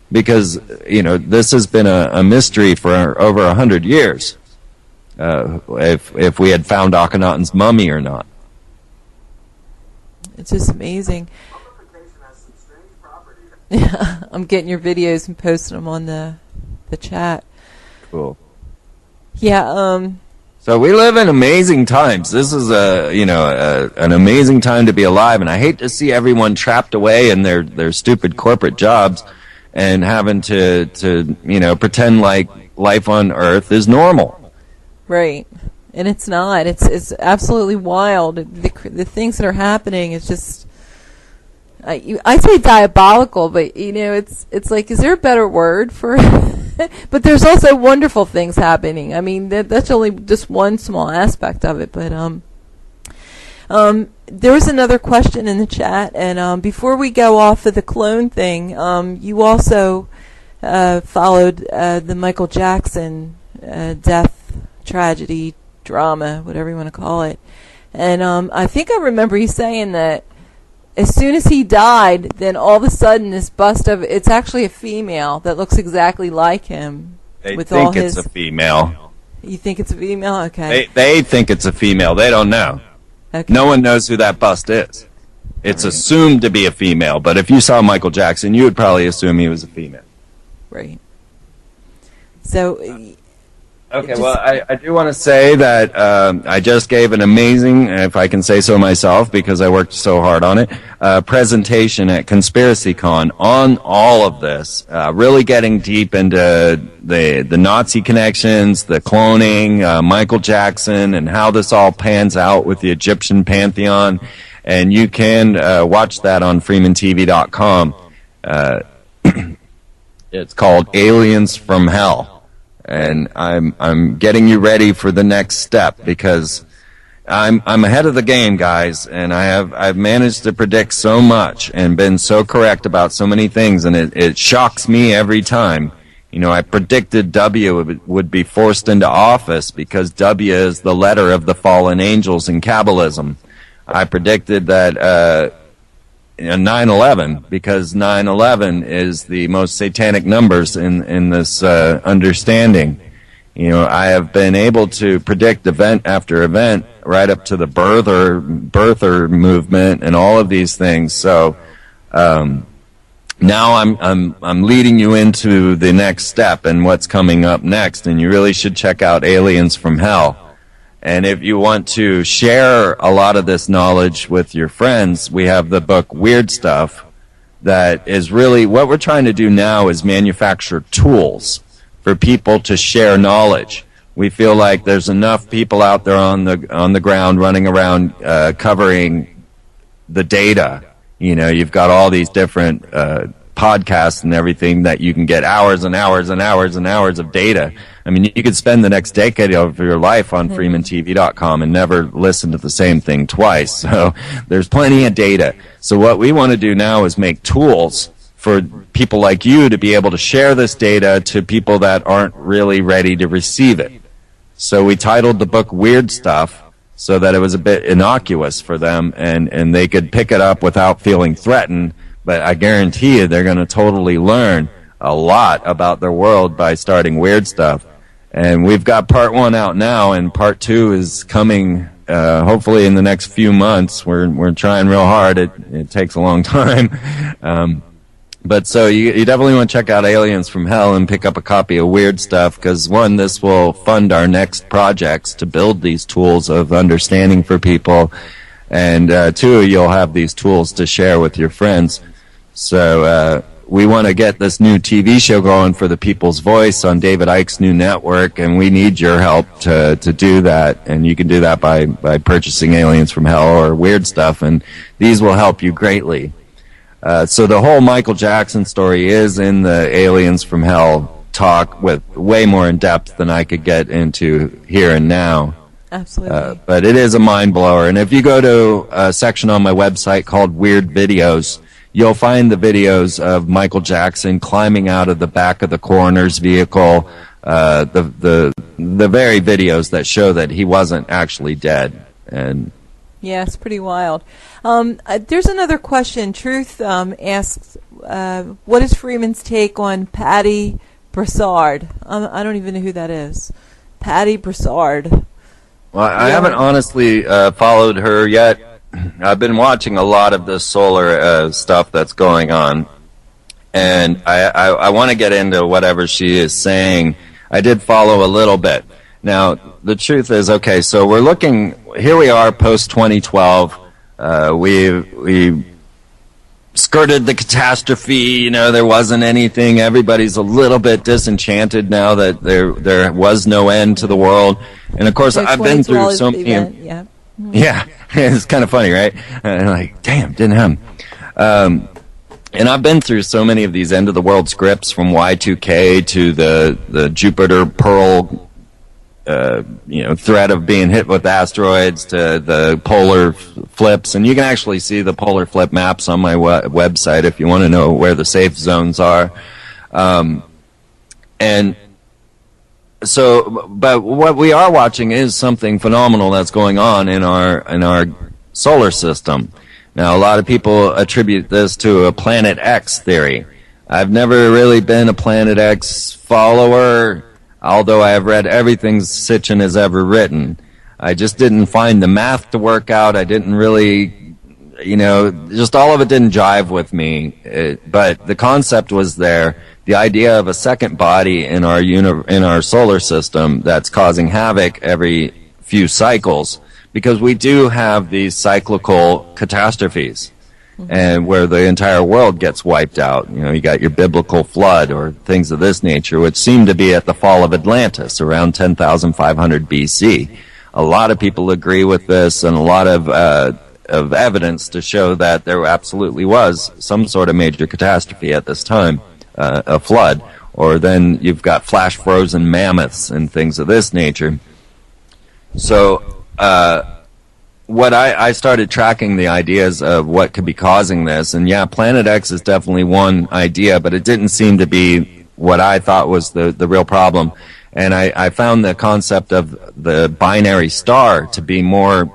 Because, this has been a mystery for over 100 years. If we had found Akhenaten's mummy or not. It's just amazing. Yeah, I'm getting your videos and posting them on the chat. Cool. Yeah, So we live in amazing times. This is an amazing time to be alive, and I hate to see everyone trapped away in their stupid corporate jobs and having to pretend like life on Earth is normal. Right. And it's not. It's absolutely wild. The things that are happening is just I say diabolical, but it's like, is there a better word for it? But there's also wonderful things happening. I mean, that's only just one small aspect of it. But there was another question in the chat, and before we go off of the clone thing, you also followed the Michael Jackson death tragedy drama, whatever you want to call it. And I think I remember you saying that as soon as he died, then all of a sudden this bust of it's actually a female that looks exactly like him. They with think all his, it's a female. You think it's a female? Okay. They think it's a female. They don't know. Okay. No one knows who that bust is. It's assumed to be a female, but if you saw Michael Jackson, you would probably assume he was a female. Right. So. Okay, well, I do want to say that I just gave an amazing, if I can say so myself, because I worked so hard on it, presentation at ConspiracyCon on all of this, really getting deep into the Nazi connections, the cloning, Michael Jackson, and how this all pans out with the Egyptian pantheon. And you can watch that on freemantv.com. It's called Aliens from Hell. And I'm getting you ready for the next step, because I'm ahead of the game, guys, and I've managed to predict so much and been so correct about so many things, and it shocks me every time. You know, I predicted W would be forced into office because W is the letter of the fallen angels in Kabbalism. I predicted that 9/11, because 9/11 is the most satanic numbers in this understanding. You know, I have been able to predict event after event, right up to the birther movement and all of these things. So now I'm leading you into the next step and what's coming up next, and you really should check out Aliens from Hell. And if you want to share a lot of this knowledge with your friends, we have the book Weird Stuff that is really, what we're trying to do now is manufacture tools for people to share knowledge. We feel like there's enough people out there on the ground running around covering the data. You know, you've got all these different podcasts and everything that you can get hours and hours and hours and hours of data. I mean, you could spend the next decade of your life on freemantv.com and never listen to the same thing twice. So there's plenty of data. So what we want to do now is make tools for people like you to be able to share this data to people that aren't really ready to receive it. So we titled the book Weird Stuff so that it was a bit innocuous for them and they could pick it up without feeling threatened. But I guarantee you they're going to totally learn a lot about their world by starting Weird Stuff. And we've got part 1 out now, and part 2 is coming hopefully in the next few months. We're trying real hard. It takes a long time. But so you definitely want to check out Aliens from Hell and pick up a copy of Weird Stuff, because 1, this will fund our next projects to build these tools of understanding for people, and 2, you'll have these tools to share with your friends. So we want to get this new TV show going for the People's Voice on David Icke's new network, and we need your help to do that. And you can do that by purchasing Aliens from Hell or Weird Stuff, and these will help you greatly. So the whole Michael Jackson story is in the Aliens from Hell talk, with way more in depth than I could get into here and now. Absolutely. But it is a mind blower. And if you go to a section on my website called Weird Videos, you'll find the videos of Michael Jackson climbing out of the back of the coroner's vehicle, the very videos that show that he wasn't actually dead. And yeah, it's pretty wild. There's another question. Truth asks, what is Freeman's take on Patty Broussard? I don't even know who that is. Patty Broussard. Well, I haven't honestly followed her yet. I've been watching a lot of the solar stuff that's going on, and I want to get into whatever she is saying. I did follow a little bit. Now, the truth is, okay, so we're looking, here we are post-2012. We skirted the catastrophe, you know, there wasn't anything. Everybody's a little bit disenchanted now that there was no end to the world. And, of course, I've been through so many... Yeah. Yeah, it's kind of funny, right? Like, damn, didn't happen. And I've been through so many of these end-of-the-world scripts, from Y2K to the Jupiter Pearl, threat of being hit with asteroids, to the polar flips. And you can actually see the polar flip maps on my website if you want to know where the safe zones are. And but what we are watching is something phenomenal that's going on in our solar system. Now, a lot of people attribute this to a Planet X theory. I've never really been a Planet X follower, although I have read everything Sitchin has ever written. I just didn't find the math to work out. I didn't really, just all of it didn't jive with me. But the concept was there. The idea of a second body in our solar system that's causing havoc every few cycles, because we do have these cyclical catastrophes, and where the entire world gets wiped out. You got your biblical flood or things of this nature, which seem to be at the fall of Atlantis around 10,500 BC. A lot of people agree with this, and a lot of evidence to show that there absolutely was some sort of major catastrophe at this time, a flood. Or then you've got flash frozen mammoths and things of this nature. So, what I started tracking the ideas of what could be causing this, and yeah, Planet X is definitely one idea, but it didn't seem to be what I thought was the real problem. And I found the concept of the binary star to be more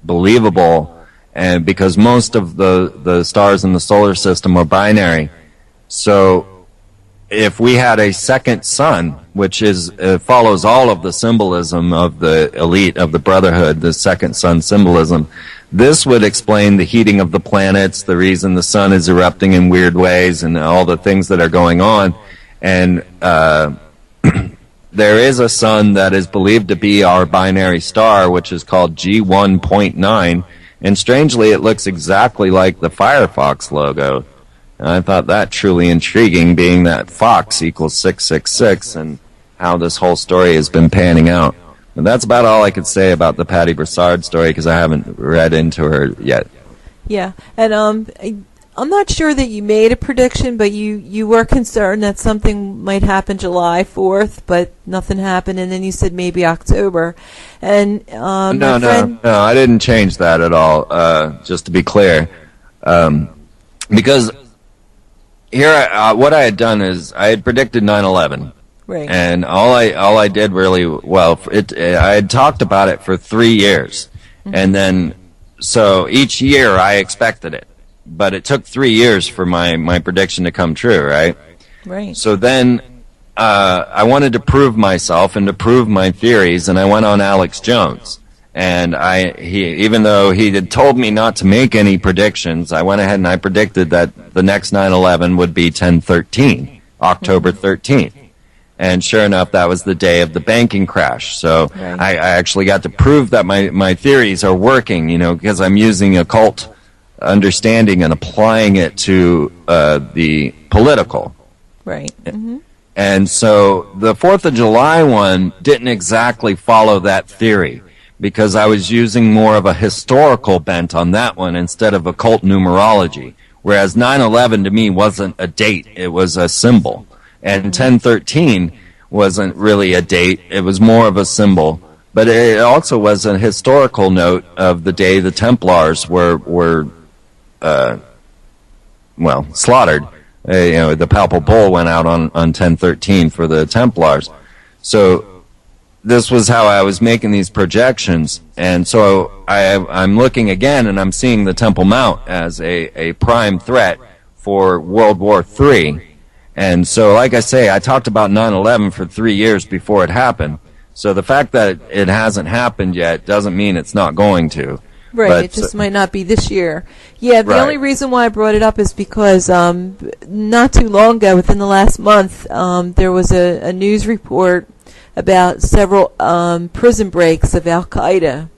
believable, and because most of the stars in the solar system are binary. So if we had a second sun, which follows all of the symbolism of the elite, of the brotherhood, the second sun symbolism, this would explain the heating of the planets, the reason the sun is erupting in weird ways, and all the things that are going on. And there is a sun that is believed to be our binary star, which is called G1.9, and strangely it looks exactly like the Firefox logo. And I thought that truly intriguing, being that Fox equals 666, and how this whole story has been panning out. And that's about all I could say about the Patty Broussard story, because I haven't read into her yet. Yeah, and I'm not sure that you made a prediction, but you were concerned that something might happen July 4th, but nothing happened, and then you said maybe October. And No, I didn't change that at all, just to be clear. Because here, what I had done is I had predicted 9/11, right, and all I did really well. I had talked about it for 3 years, and then so each year I expected it, but it took 3 years for my prediction to come true, right? Right. So then I wanted to prove myself and to prove my theories, and I went on Alex Jones. And even though he had told me not to make any predictions, I went ahead and I predicted that the next 9/11 would be 10/13, October 13th. And sure enough, that was the day of the banking crash. So right. I actually got to prove that my theories are working, because I'm using occult understanding and applying it to the political. Right. Mm-hmm. And so the 4th of July one didn't exactly follow that theory, because I was using more of a historical bent on that one instead of occult numerology. Whereas 9/11 to me wasn't a date, it was a symbol. And 10/13 wasn't really a date, it was more of a symbol. But it also was a historical note of the day the Templars were slaughtered. The Papal Bull went out on 10/13 for the Templars. So this was how I was making these projections, and so I'm looking again, and I'm seeing the Temple Mount as a prime threat for World War III. And so, like I say, I talked about 9/11 for 3 years before it happened. So the fact that it hasn't happened yet doesn't mean it's not going to. Right, But, it just might not be this year. Yeah, the Right. only reason why I brought it up is because not too long ago, within the last month, there was a news report about several prison breaks of Al-Qaeda.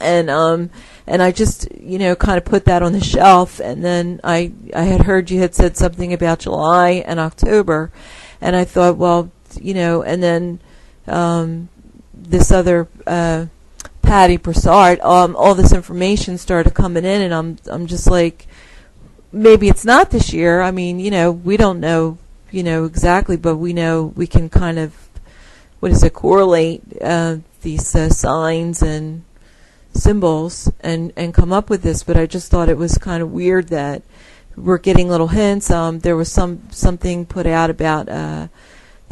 And I just, kind of put that on the shelf, and then I had heard you had said something about July and October, and I thought, well, and then this other Patty Broussard, all this information started coming in, and I'm just like, maybe it's not this year. I mean, we don't know, exactly, but we know we can kind of, correlate these signs and symbols and come up with this. But I just thought it was kind of weird that we're getting little hints. There was something put out about the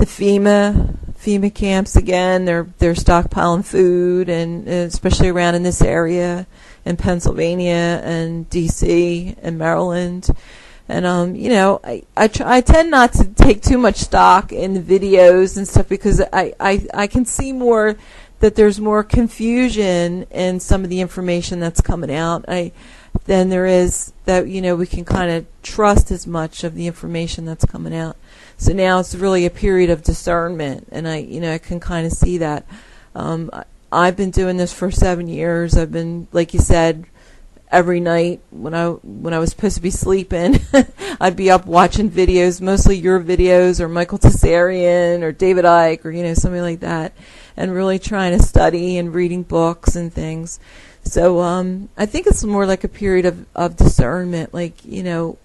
FEMA FEMA camps again. They're stockpiling food, and especially around in this area, in Pennsylvania and D.C. and Maryland. And you know, I tend not to take too much stock in the videos and stuff, because I can see more that there's more confusion in some of the information that's coming out than there is that, you know, we can kind of trust as much of the information that's coming out. So now it's really a period of discernment, and I can kind of see that. I've been doing this for 7 years. I've been, like you said, every night when I was supposed to be sleeping, I'd be up watching videos, mostly your videos or Michael Tessarian or David Icke or, you know, something like that, and really trying to study and reading books and things. So I think it's more like a period of discernment. Like, you know,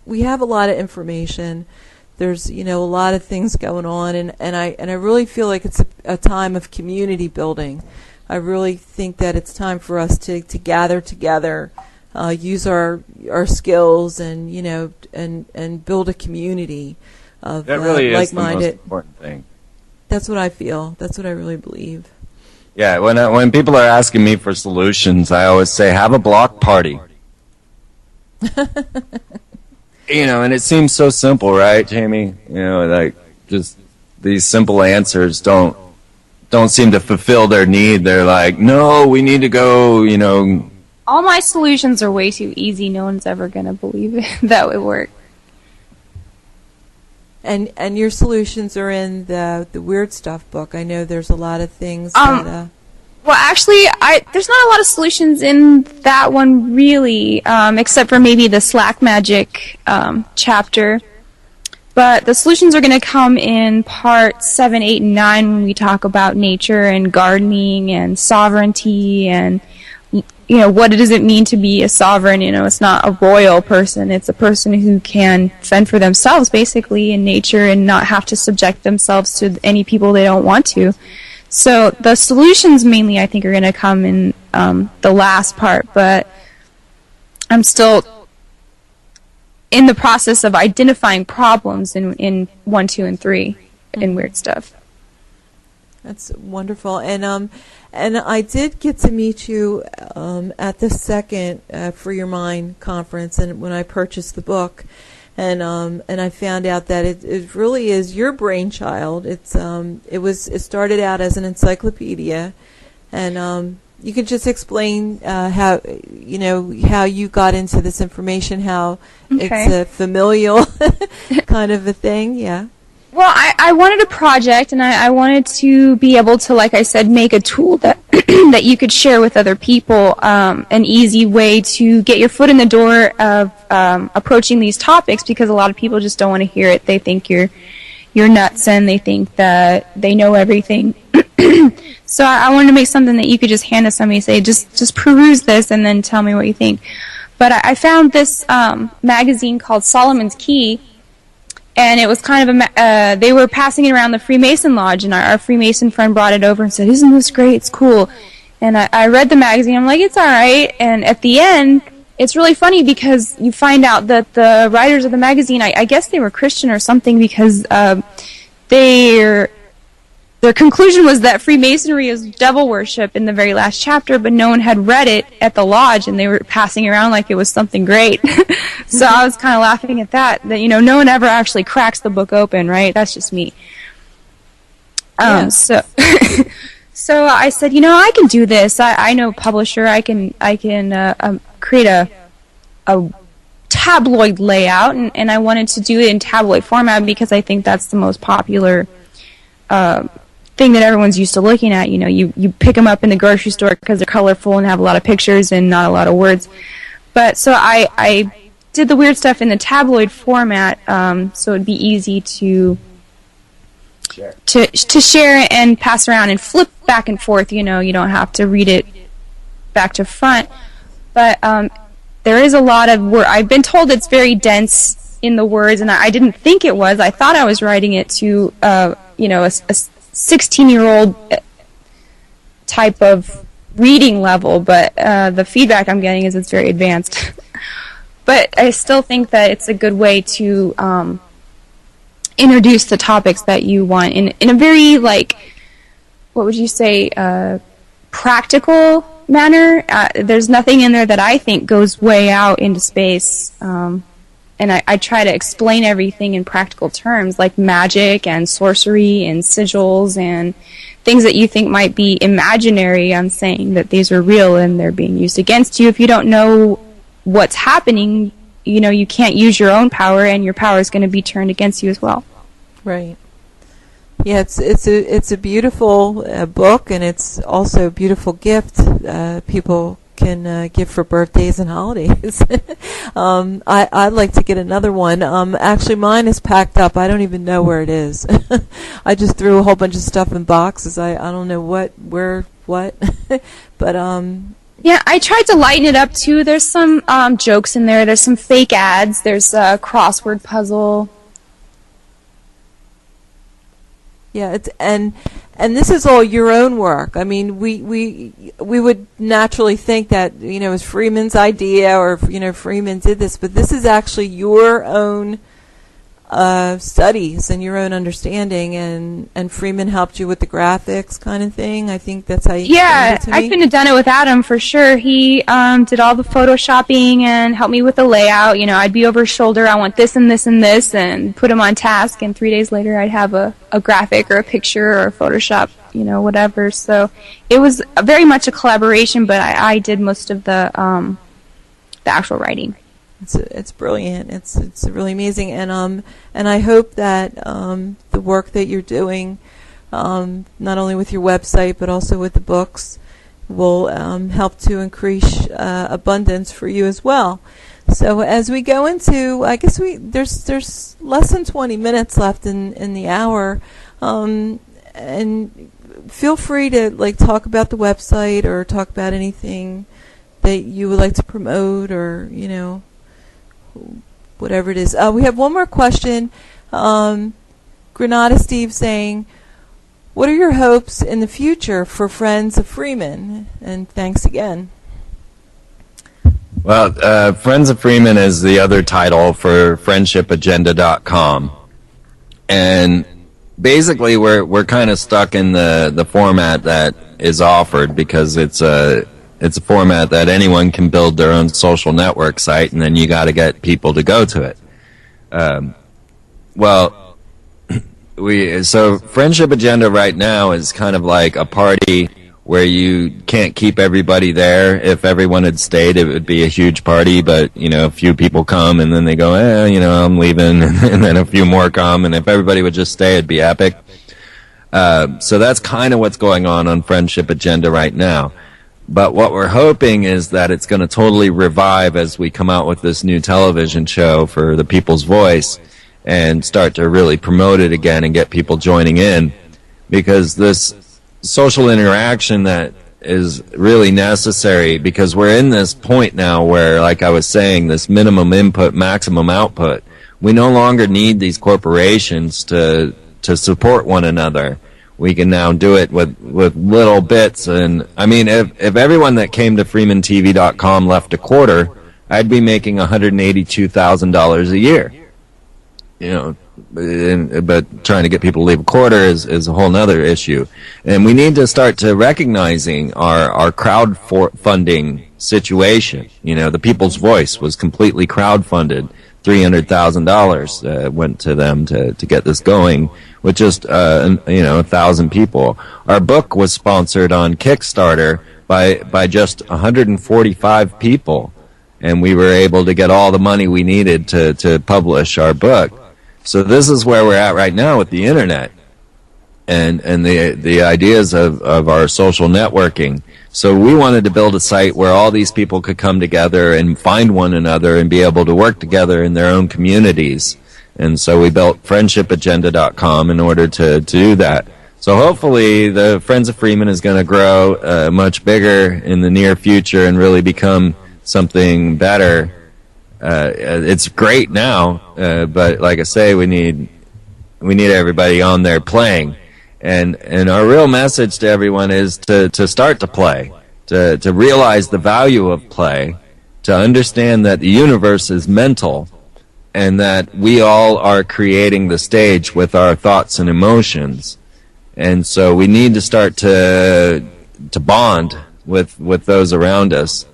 we have a lot of information. There's, you know, a lot of things going on, and I really feel like it's a time of community building. I really think that it's time for us to gather together, use our skills, and, you know, and build a community of that really is like-minded. The most important thing. That's what I feel. That's what I really believe. Yeah, when people are asking me for solutions, I always say, have a block party. You know, and it seems so simple, right, Jamie? You know, like, just these simple answers don't seem to fulfill their need. They're like, no, we need to go, you know. All my solutions are way too easy. No one's ever going to believe it. That would work. And your solutions are in the Weird Stuff book. I know there's a lot of things that... Well, actually, there's not a lot of solutions in that one, really, except for maybe the Slack Magic chapter. But the solutions are going to come in part 7, 8, and 9 when we talk about nature and gardening and sovereignty and, you know, what does it mean to be a sovereign? You know, it's not a royal person. It's a person who can fend for themselves, basically, in nature and not have to subject themselves to any people they don't want to. So the solutions mainly, I think, are going to come in the last part, but I'm still in the process of identifying problems in 1, 2, and 3 in Weird Stuff. That's wonderful. And I did get to meet you at the second Free Your Mind conference, and when I purchased the book, and I found out that it really is your brainchild. It started out as an encyclopedia, and you could just explain how you got into this information, how it's a familial kind of a thing. Yeah. Well, I wanted a project, and I wanted to be able to, like I said, make a tool that that you could share with other people, an easy way to get your foot in the door of approaching these topics, because a lot of people just don't want to hear it. They think you're nuts, and they think that they know everything. So I wanted to make something that you could just hand to somebody and say, just peruse this and then tell me what you think. But I found this magazine called Solomon's Key, and it was kind of they were passing it around the Freemason Lodge, and our Freemason friend brought it over and said, "Isn't this great? It's cool." And I read the magazine. I'm like, it's all right. And at the end, it's really funny because you find out that the writers of the magazine, I guess they were Christian or something, because their conclusion was that Freemasonry is devil worship in the very last chapter, but no one had read it at the lodge, and they were passing it around like it was something great. So I was kind of laughing at that, you know, no one ever actually cracks the book open, right? That's just me. Yeah. So I said, you know, I can do this. I know a publisher. I can create a tabloid layout, and I wanted to do it in tabloid format because I think that's the most popular thing that everyone's used to looking at. You know, you pick them up in the grocery store because they're colorful and have a lot of pictures and not a lot of words. But so I did the Weird Stuff in the tabloid format, so it'd be easy to share and pass around and flip back and forth. You know, you don't have to read it back to front. But there is a lot of word. I've been told it's very dense in the words, and I didn't think it was. I thought I was writing it to a 16-year-old type of reading level, but the feedback I'm getting is it's very advanced. But I still think that it's a good way to introduce the topics that you want in a very, like, what would you say, practical manner. There's nothing in there that I think goes way out into space. And I try to explain everything in practical terms, like magic and sorcery and sigils and things that you think might be imaginary. I'm saying that these are real and they're being used against you. If you don't know what's happening, you know, you can't use your own power, and your power is going to be turned against you as well. Right. Yeah, it's a beautiful book, and it's also a beautiful gift people can give for birthdays and holidays. I'd like to get another one. Actually, mine is packed up. I don't even know where it is. I just threw a whole bunch of stuff in boxes. I don't know what. But yeah, I tried to lighten it up too. There's some jokes in there. There's some fake ads. There's a crossword puzzle. Yeah, it's and this is all your own work. I mean, we would naturally think that, you know, it was Freeman's idea, or, you know, Freeman did this, but this is actually your own studies and your own understanding, and Freeman helped you with the graphics kind of thing. I think that's how you explained it to me. I couldn't have done it without him for sure. He did all the photoshopping and helped me with the layout. You know, I'd be over his shoulder, I want this and this and this, and put him on task, and 3 days later I'd have a graphic or a picture or a Photoshop, you know, whatever. So it was very much a collaboration, but I did most of the actual writing. It's brilliant. It's really amazing, and I hope that the work that you're doing, not only with your website but also with the books, will help to increase abundance for you as well. So as we go into, I guess there's less than 20 minutes left in the hour, and feel free to, like, talk about the website or talk about anything that you would like to promote, or, you know, whatever it is. We have one more question. Granada Steve saying, what are your hopes in the future for Friends of Freeman? And thanks again. Well, Friends of Freeman is the other title for friendshipagenda.com. And basically we're kind of stuck in the format that is offered, because it's a format that anyone can build their own social network site, and then you got to get people to go to it. So Friendship Agenda right now is kind of like a party where you can't keep everybody there. If everyone had stayed, it would be a huge party, but, you know, a few people come and then they go, you know, I'm leaving, and then a few more come, and if everybody would just stay, it'd be epic. So that's kind of what's going on Friendship Agenda right now. But what we're hoping is that it's going to totally revive as we come out with this new television show for the People's Voice, and start to really promote it again and get people joining in, because this social interaction that is really necessary, because we're in this point now where, like I was saying, this minimum input, maximum output. We no longer need these corporations to support one another. We can now do it with little bits. And I mean, if everyone that came to freemantv.com left a quarter, I'd be making $182,000 a year. You know, but trying to get people to leave a quarter is a whole nother issue. And we need to start to recognizing our crowdfunding situation. You know, the People's Voice was completely crowdfunded. $300,000 went to them to get this going, with just 1,000 people. Our book was sponsored on Kickstarter by just 145 people, and we were able to get all the money we needed to publish our book. So this is where we're at right now with the internet, and the ideas of our social networking. So we wanted to build a site where all these people could come together and find one another and be able to work together in their own communities. And so we built friendshipagenda.com in order to do that. So hopefully the Friends of Freeman is going to grow much bigger in the near future and really become something better. It's great now, but like I say, we need everybody on there playing. And our real message to everyone is to start to play, to realize the value of play, to understand that the universe is mental, and that we all are creating the stage with our thoughts and emotions. And so we need to start to bond with those around us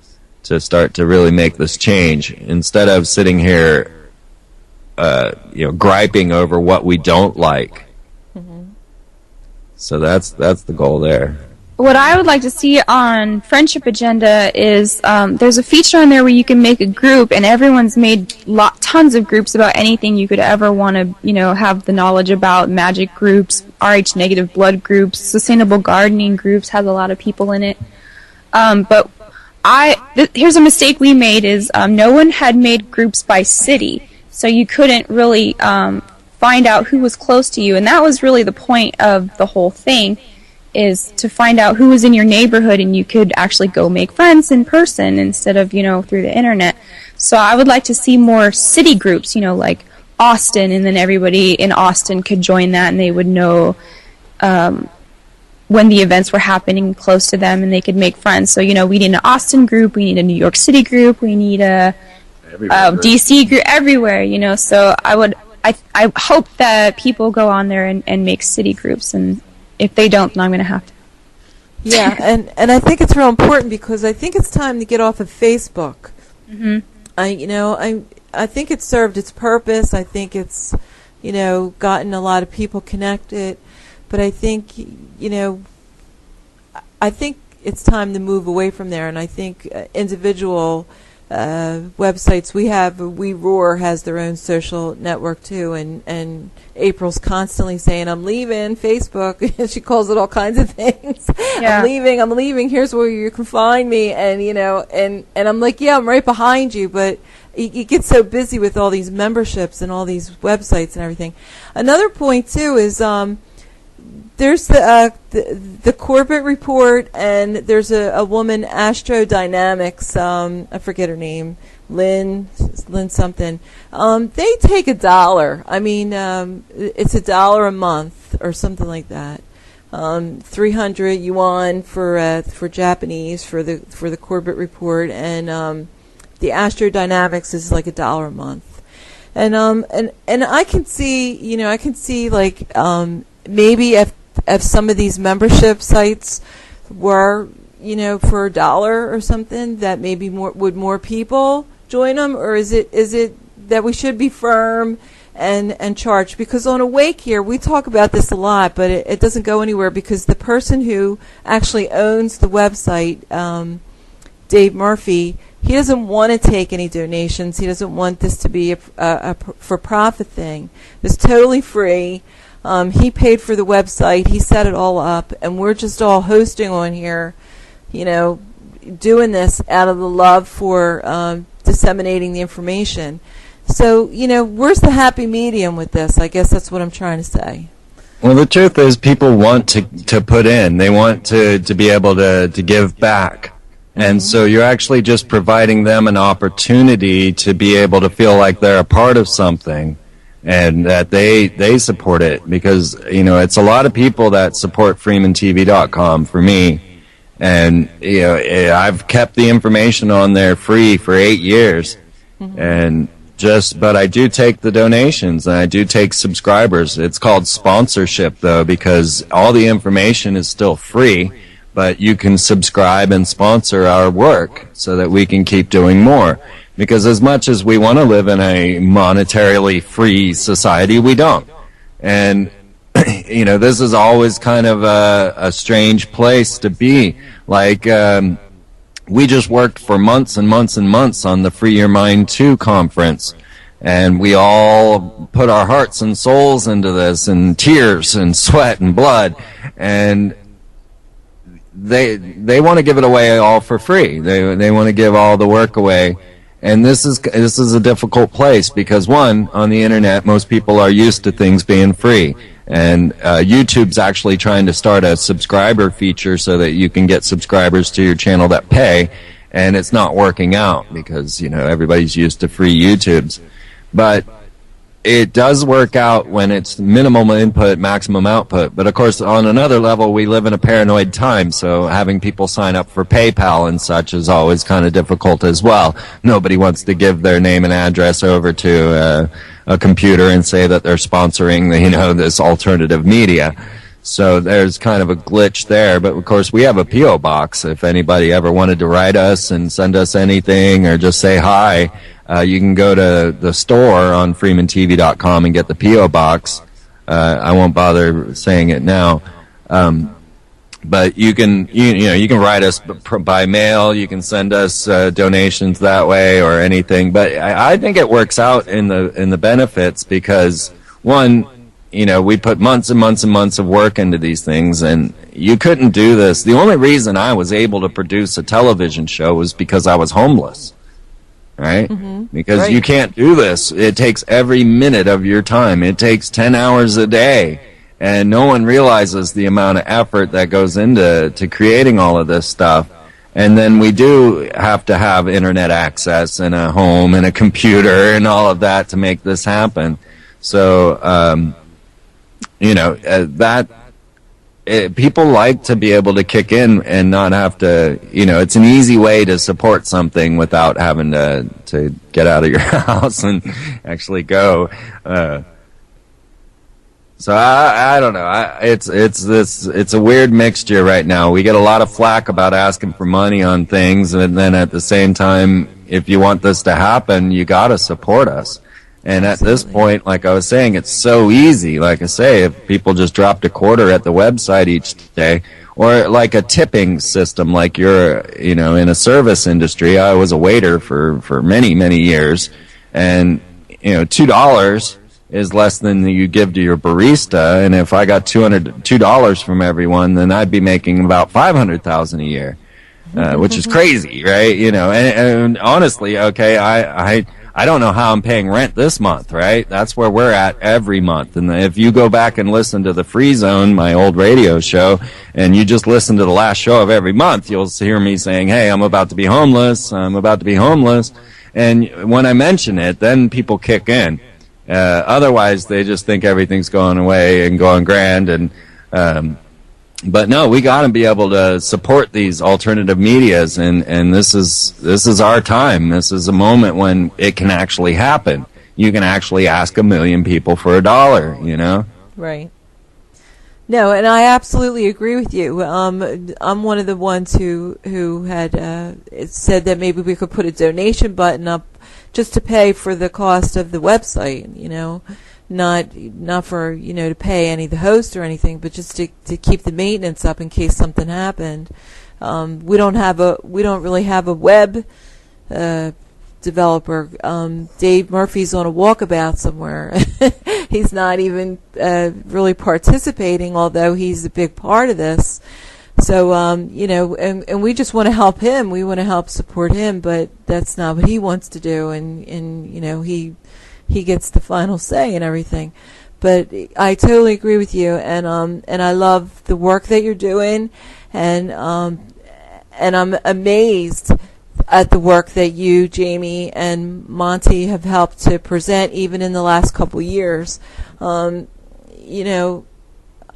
to start to really make this change, instead of sitting here griping over what we don't like. So that's the goal there. What I would like to see on Friendship Agenda is there's a feature on there where you can make a group, and everyone's made tons of groups about anything you could ever want to, have the knowledge about. Magic groups, RH negative blood groups, sustainable gardening groups has a lot of people in it. But here's a mistake we made is no one had made groups by city, so you couldn't really find out who was close to you, and that was really the point of the whole thing, is to find out who was in your neighborhood, and you could actually go make friends in person instead of, through the internet. So I would like to see more city groups, like Austin, and then everybody in Austin could join that, and they would know when the events were happening close to them, and they could make friends. So, we need an Austin group, we need a New York City group, we need a DC group, everywhere, so I hope that people go on there and make city groups, and if they don't, then I'm going to have to. Yeah, and I think it's real important, because I think it's time to get off of Facebook. Mm-hmm. I think it's served its purpose. I think it's, gotten a lot of people connected, but I think, I think it's time to move away from there, and I think individual websites we Roar has their own social network too, and April's constantly saying, I'm leaving Facebook, and she calls it all kinds of things. Yeah. I'm leaving, here's where you can find me, and and I'm like, yeah, I'm right behind you, but you get so busy with all these memberships and all these websites and everything. Another point too is there's the Corbett report, and there's a woman, Astrodynamics, I forget her name, Lynn something. They take $1. I mean, it's $1 a month or something like that. 300 yuan for Japanese for the Corbett report, and the Astrodynamics is like $1 a month. And I can see like maybe if some of these membership sites were, for $1 or something, that maybe more people join them, or is it that we should be firm and charge? Because on Awake here, we talk about this a lot, but it doesn't go anywhere, because the person who actually owns the website, Dave Murphy, he doesn't want to take any donations. He doesn't want this to be a for-profit thing. It's totally free. He paid for the website. He set it all up, and we're just all hosting on here, doing this out of the love for disseminating the information. So, where's the happy medium with this? I guess that's what I'm trying to say. Well, the truth is, people want to put in. They want to be able to give back. And so you're actually just providing them an opportunity to be able to feel like they're a part of something, and that they support it, because it's a lot of people that support FreemanTV.com for me, and I've kept the information on there free for 8 years, but I do take the donations, and I do take subscribers. It's called sponsorship, though, because all the information is still free, but you can subscribe and sponsor our work so that we can keep doing more. Because as much as we want to live in a monetarily free society, we don't. And, this is always kind of a strange place to be. Like, we just worked for months and months and months on the Free Your Mind 2 conference. And we all put our hearts and souls into this, and tears and sweat and blood. And they want to give it away all for free. They want to give all the work away. And this is a difficult place, because one, on the internet, most people are used to things being free. And YouTube's actually trying to start a subscriber feature so that you can get subscribers to your channel that pay, and it's not working out because, everybody's used to free YouTubes. But it does work out when it's minimum input, maximum output. But of course, on another level, we live in a paranoid time, so having people sign up for PayPal and such is always kind of difficult as well. Nobody wants to give their name and address over to a computer and say that they're sponsoring, this alternative media. So there's kind of a glitch there. But of course, we have a P.O. box. If anybody ever wanted to write us and send us anything or just say hi, you can go to the store on freemantv.com and get the P.O. box. I won't bother saying it now. But you can write us by mail. You can send us donations that way or anything. But I think it works out in the benefits because, one, we put months and months and months of work into these things, and you couldn't do this. The only reason I was able to produce a television show was because I was homeless, right? Mm-hmm. Because right. You can't do this. It takes every minute of your time. It takes 10 hours a day, and no one realizes the amount of effort that goes into creating all of this stuff. And then we do have to have internet access and a home and a computer and all of that to make this happen. So, people like to be able to kick in and not have to, it's an easy way to support something without having to get out of your house and actually go. So I don't know. It's a weird mixture right now. We get a lot of flack about asking for money on things, and then at the same time, if you want this to happen, you got to support us. And at this point, like I was saying, it's so easy. Like I say, if people just dropped a quarter at the website each day, or like a tipping system, like you're, in a service industry. I was a waiter for many, many years, and, $2 is less than you give to your barista. And if I got $200 from everyone, then I'd be making about $500,000 a year, which is crazy, right? And honestly, okay, I don't know how I'm paying rent this month, right? That's where we're at every month. And if you go back and listen to the Free Zone, my old radio show, and you just listen to the last show of every month, you'll hear me saying, hey, I'm about to be homeless. I'm about to be homeless. And when I mention it, then people kick in. Otherwise, they just think everything's going away and going grand. And but no, we got to be able to support these alternative medias, and this is our time. This is a moment when it can actually happen. You can actually ask 1 million people for $1, Right. No, and I absolutely agree with you. I'm one of the ones who had said that maybe we could put a donation button up just to pay for the cost of the website, not for to pay any of the host or anything, but just to keep the maintenance up in case something happened. We don't really have a web developer. Dave Murphy's on a walkabout somewhere. He's not even really participating, although he's a big part of this. So and we just want to help him. We want to help support him, but that's not what he wants to do, and he gets the final say and everything. But I totally agree with you, and I love the work that you're doing, and I'm amazed at the work that you, Jamie, and Monty have helped to present, even in the last couple years.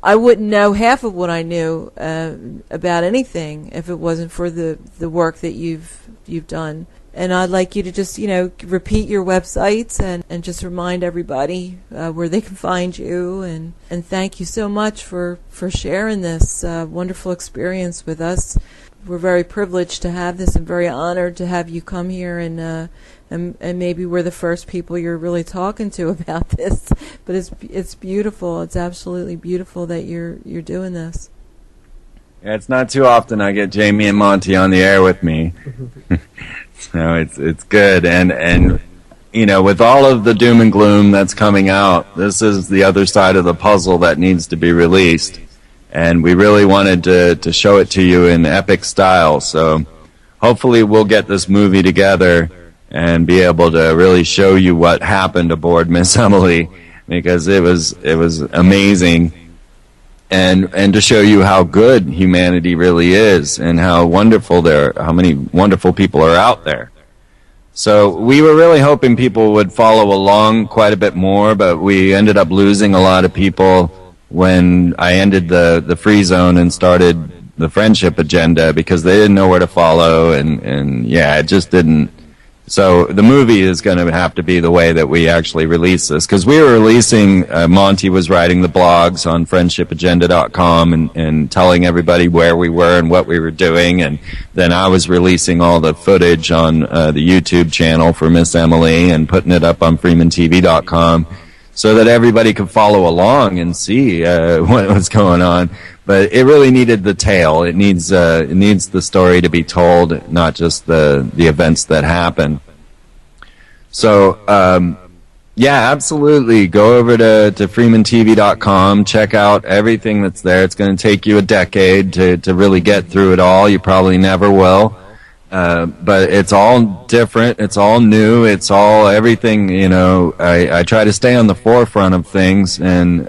I wouldn't know half of what I knew about anything if it wasn't for the work that you've done. And I'd like you to just, repeat your websites and just remind everybody where they can find you. And thank you so much for sharing this wonderful experience with us. We're very privileged to have this and very honored to have you come here, and maybe we're the first people you're really talking to about this. But it's beautiful. It's absolutely beautiful that you're doing this. Yeah, it's not too often I get Jamie and Monty on the air with me. So it's good, and with all of the doom and gloom that's coming out, this is the other side of the puzzle that needs to be released, and we really wanted to show it to you in epic style. So hopefully we'll get this movie together and be able to really show you what happened aboard Miss Emily, because it was amazing. And to show you how good humanity really is, and how many wonderful people are out there. So we were really hoping people would follow along quite a bit more, but we ended up losing a lot of people when I ended the free zone and started the friendship agenda because they didn't know where to follow, and yeah, it just didn't. So the movie is going to have to be the way that we actually release this, because we were releasing, Monty was writing the blogs on friendshipagenda.com and telling everybody where we were and what we were doing, and then I was releasing all the footage on the YouTube channel for MSMMLE and putting it up on freemantv.com so that everybody could follow along and see what was going on. But it really needed the tale. It needs the story to be told, not just the events that happen. So, yeah, absolutely. Go over to freemantv.com. Check out everything that's there. It's going to take you a decade to really get through it all. You probably never will. But it's all different. It's all new. It's all everything, you know. I try to stay on the forefront of things and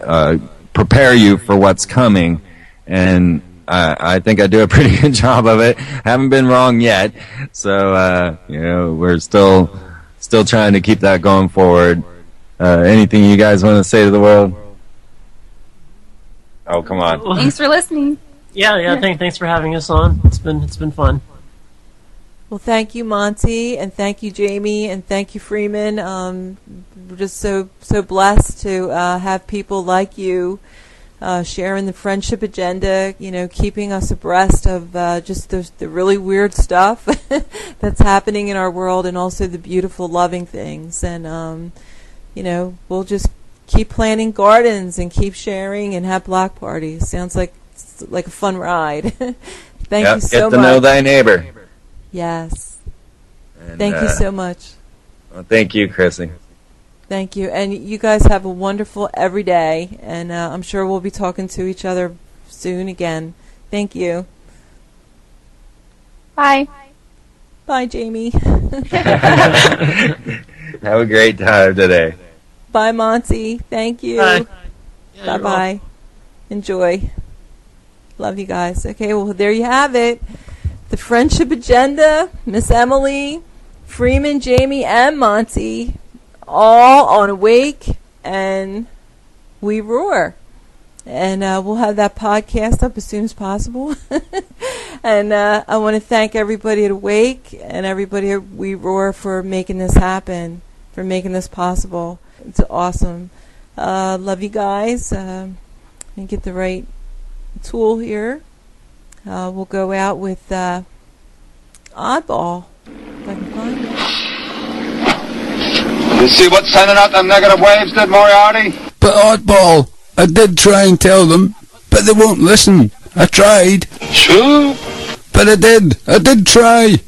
prepare you for what's coming. And I think I do a pretty good job of it. Haven't been wrong yet. So, you know, we're still trying to keep that going forward. Anything you guys want to say to the world? Oh, come on. Thanks for listening. Yeah. Thanks for having us on. It's been fun. Well, thank you, Monty, and thank you, Jamie, and thank you, Freeman. We're just so blessed to have people like you sharing the friendship agenda, you know, keeping us abreast of just the really weird stuff that's happening in our world, and also the beautiful, loving things. And, you know, we'll just keep planting gardens and keep sharing and have block parties. Sounds like a fun ride. Thank you so much. Get to know thy neighbor. Yes. And, thank you so much. Well, thank you, Chrissy. Thank you. And you guys have a wonderful every day. And I'm sure we'll be talking to each other soon again. Thank you. Bye. Bye, Jamie. Have a great time today. Bye, Monty. Thank you. Bye. Yeah, Bye-bye. Enjoy. Love you guys. Okay, well, there you have it. The Friendship Agenda, Miss Emily, Freeman, Jamie, and Monty, all on Awake, and we roar. And we'll have that podcast up as soon as possible. And I want to thank everybody at Awake and everybody at We Roar for making this happen, for making this possible. It's awesome. Love you guys. And get the right tool here. We'll go out with Oddball, if I can find it. You see what sending out them negative waves did, Moriarty? But Oddball, I did try and tell them, but they won't listen. I tried. Sure. But I did try.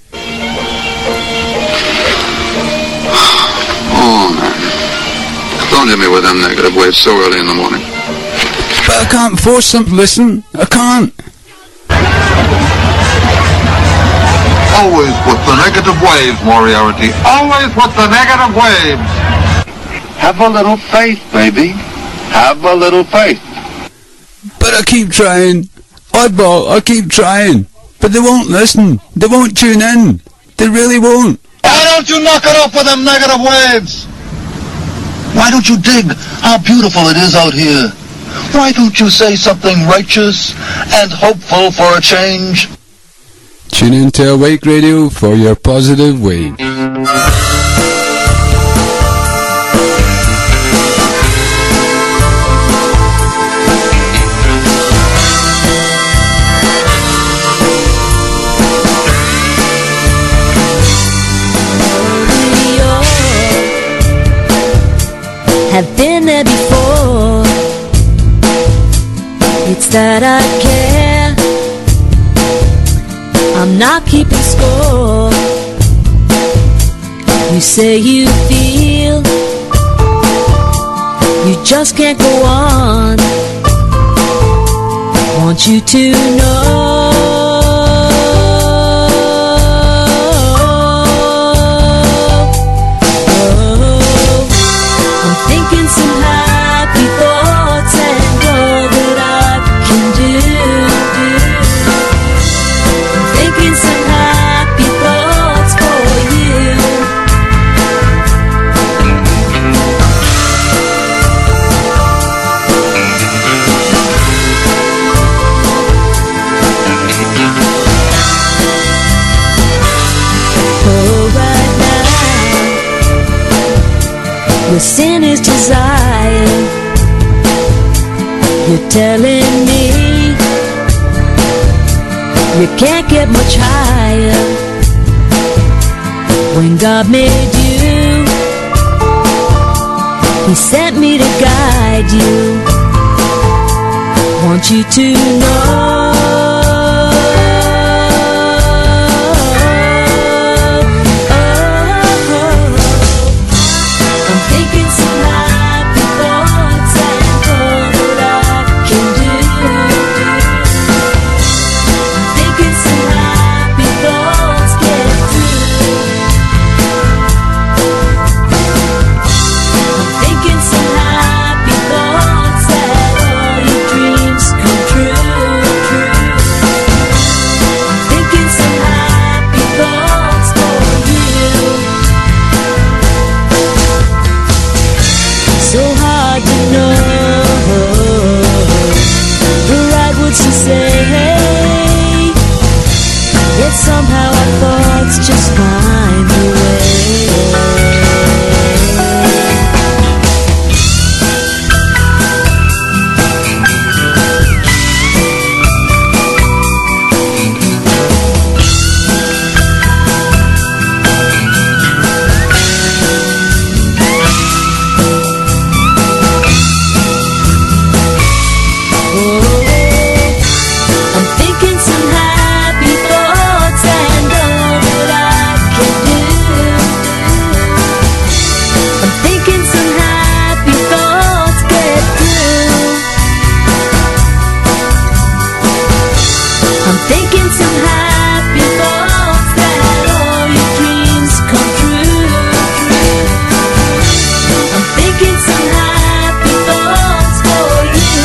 Oh, man. Don't hit me with them negative waves so early in the morning. But I can't force them to listen. I can't. Always with the negative waves, Moriarty. Always with the negative waves. Have a little faith, baby. Have a little faith. But I keep trying. Oddball, I keep trying. But they won't listen. They won't tune in. They really won't. Why don't you knock it off with them negative waves? Why don't you dig how beautiful it is out here? Why don't you say something righteous and hopeful for a change? Tune in to Awake Radio for your positive wave. Have been there before. It's that I care. I'm not keeping score. You say you feel you just can't go on. Want you to know I'm thinking some happy thoughts and all that I can do. I'm thinking some happy thoughts for you. Your sin is desire. You're telling me you can't get much higher. When God made you, He sent me to guide you. Want you to know. Somehow our thoughts just find a way. I'm thinking some happy thoughts and all that I can do. I'm thinking some happy thoughts get through. I'm thinking some happy thoughts that all your dreams come true. I'm thinking some happy thoughts for you.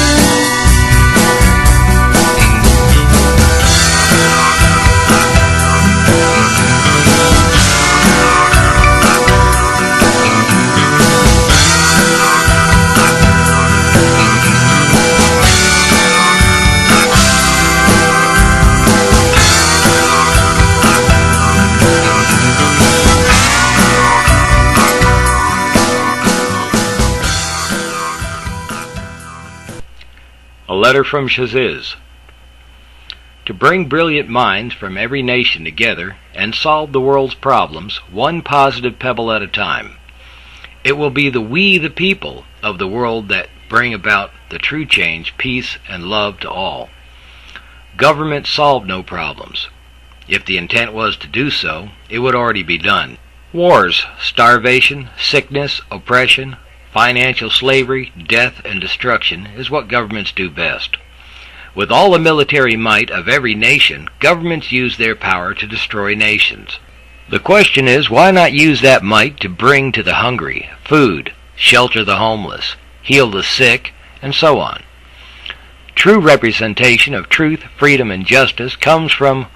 A letter from Shaziz. To bring brilliant minds from every nation together and solve the world's problems one positive pebble at a time. It will be the we the people of the world that bring about the true change, peace, and love to all. Government solved no problems. If the intent was to do so, it would already be done. Wars, starvation, sickness, oppression, financial slavery, death, and destruction is what governments do best. With all the military might of every nation, governments use their power to destroy nations. The question is, why not use that might to bring to the hungry food, shelter the homeless, heal the sick, and so on? True representation of truth, freedom, and justice comes from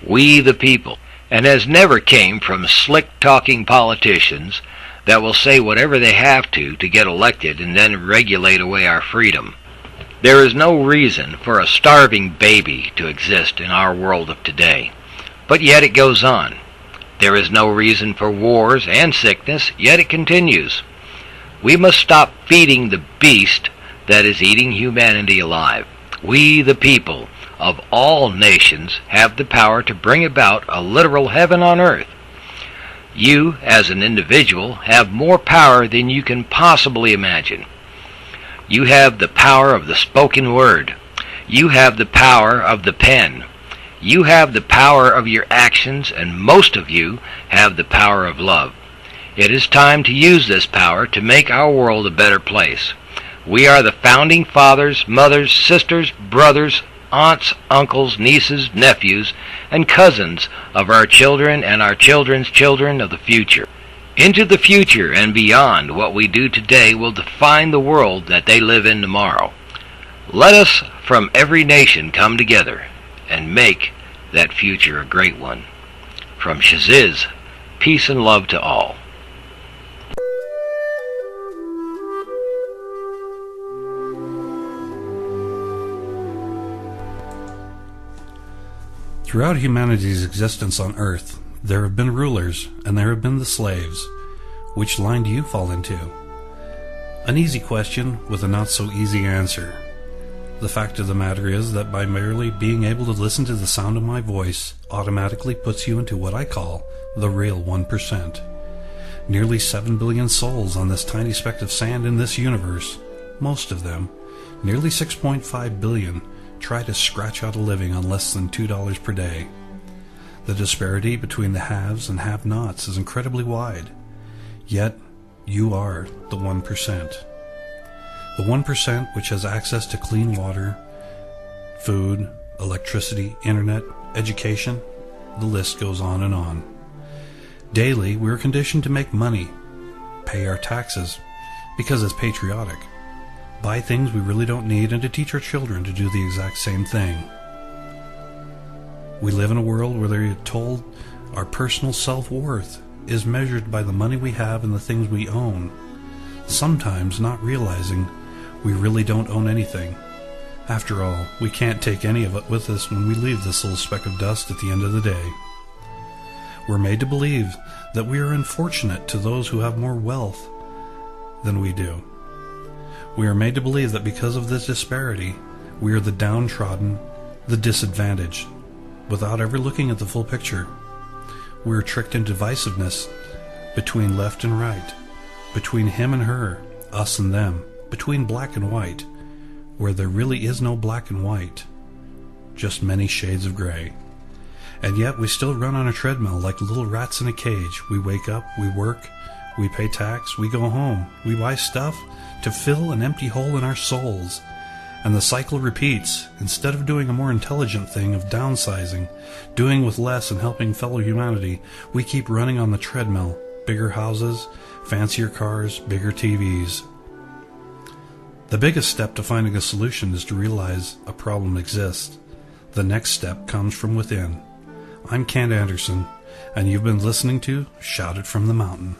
we the people, and has never came from slick-talking politicians that will say whatever they have to get elected and then regulate away our freedom. There is no reason for a starving baby to exist in our world of today, but yet it goes on. There is no reason for wars and sickness, yet it continues. We must stop feeding the beast that is eating humanity alive. We, the people of all nations, have the power to bring about a literal heaven on earth. You, as an individual, have more power than you can possibly imagine. You have the power of the spoken word. You have the power of the pen. You have the power of your actions, and most of you have the power of love. It is time to use this power to make our world a better place. We are the founding fathers, mothers, sisters, brothers, aunts, uncles, nieces, nephews, and cousins of our children and our children's children of the future. Into the future and beyond, what we do today will define the world that they live in tomorrow. Let us from every nation come together and make that future a great one. From Shaziz, peace and love to all. Throughout humanity's existence on Earth, there have been rulers and there have been the slaves. Which line do you fall into? An easy question with a not-so-easy answer. The fact of the matter is that by merely being able to listen to the sound of my voice automatically puts you into what I call the real 1%. Nearly 7 billion souls on this tiny speck of sand in this universe. Most of them, nearly 6.5 billion, try to scratch out a living on less than $2 per day. The disparity between the haves and have-nots is incredibly wide. Yet, you are the 1%. The 1% which has access to clean water, food, electricity, internet, education, the list goes on and on. Daily, we are conditioned to make money, pay our taxes, because it's patriotic, buy things we really don't need, and to teach our children to do the exact same thing. We live in a world where they're told our personal self-worth is measured by the money we have and the things we own, sometimes not realizing we really don't own anything. After all, we can't take any of it with us when we leave this little speck of dust at the end of the day. We're made to believe that we are unfortunate to those who have more wealth than we do. We are made to believe that because of this disparity, we are the downtrodden, the disadvantaged, without ever looking at the full picture. We are tricked into divisiveness between left and right, between him and her, us and them, between black and white, where there really is no black and white, just many shades of gray. And yet we still run on a treadmill like little rats in a cage. We wake up, we work, we pay tax, we go home, we buy stuff to fill an empty hole in our souls. And the cycle repeats. Instead of doing a more intelligent thing of downsizing, doing with less and helping fellow humanity, we keep running on the treadmill. Bigger houses, fancier cars, bigger TVs. The biggest step to finding a solution is to realize a problem exists. The next step comes from within. I'm Kent Anderson, and you've been listening to Shout It From the Mountain.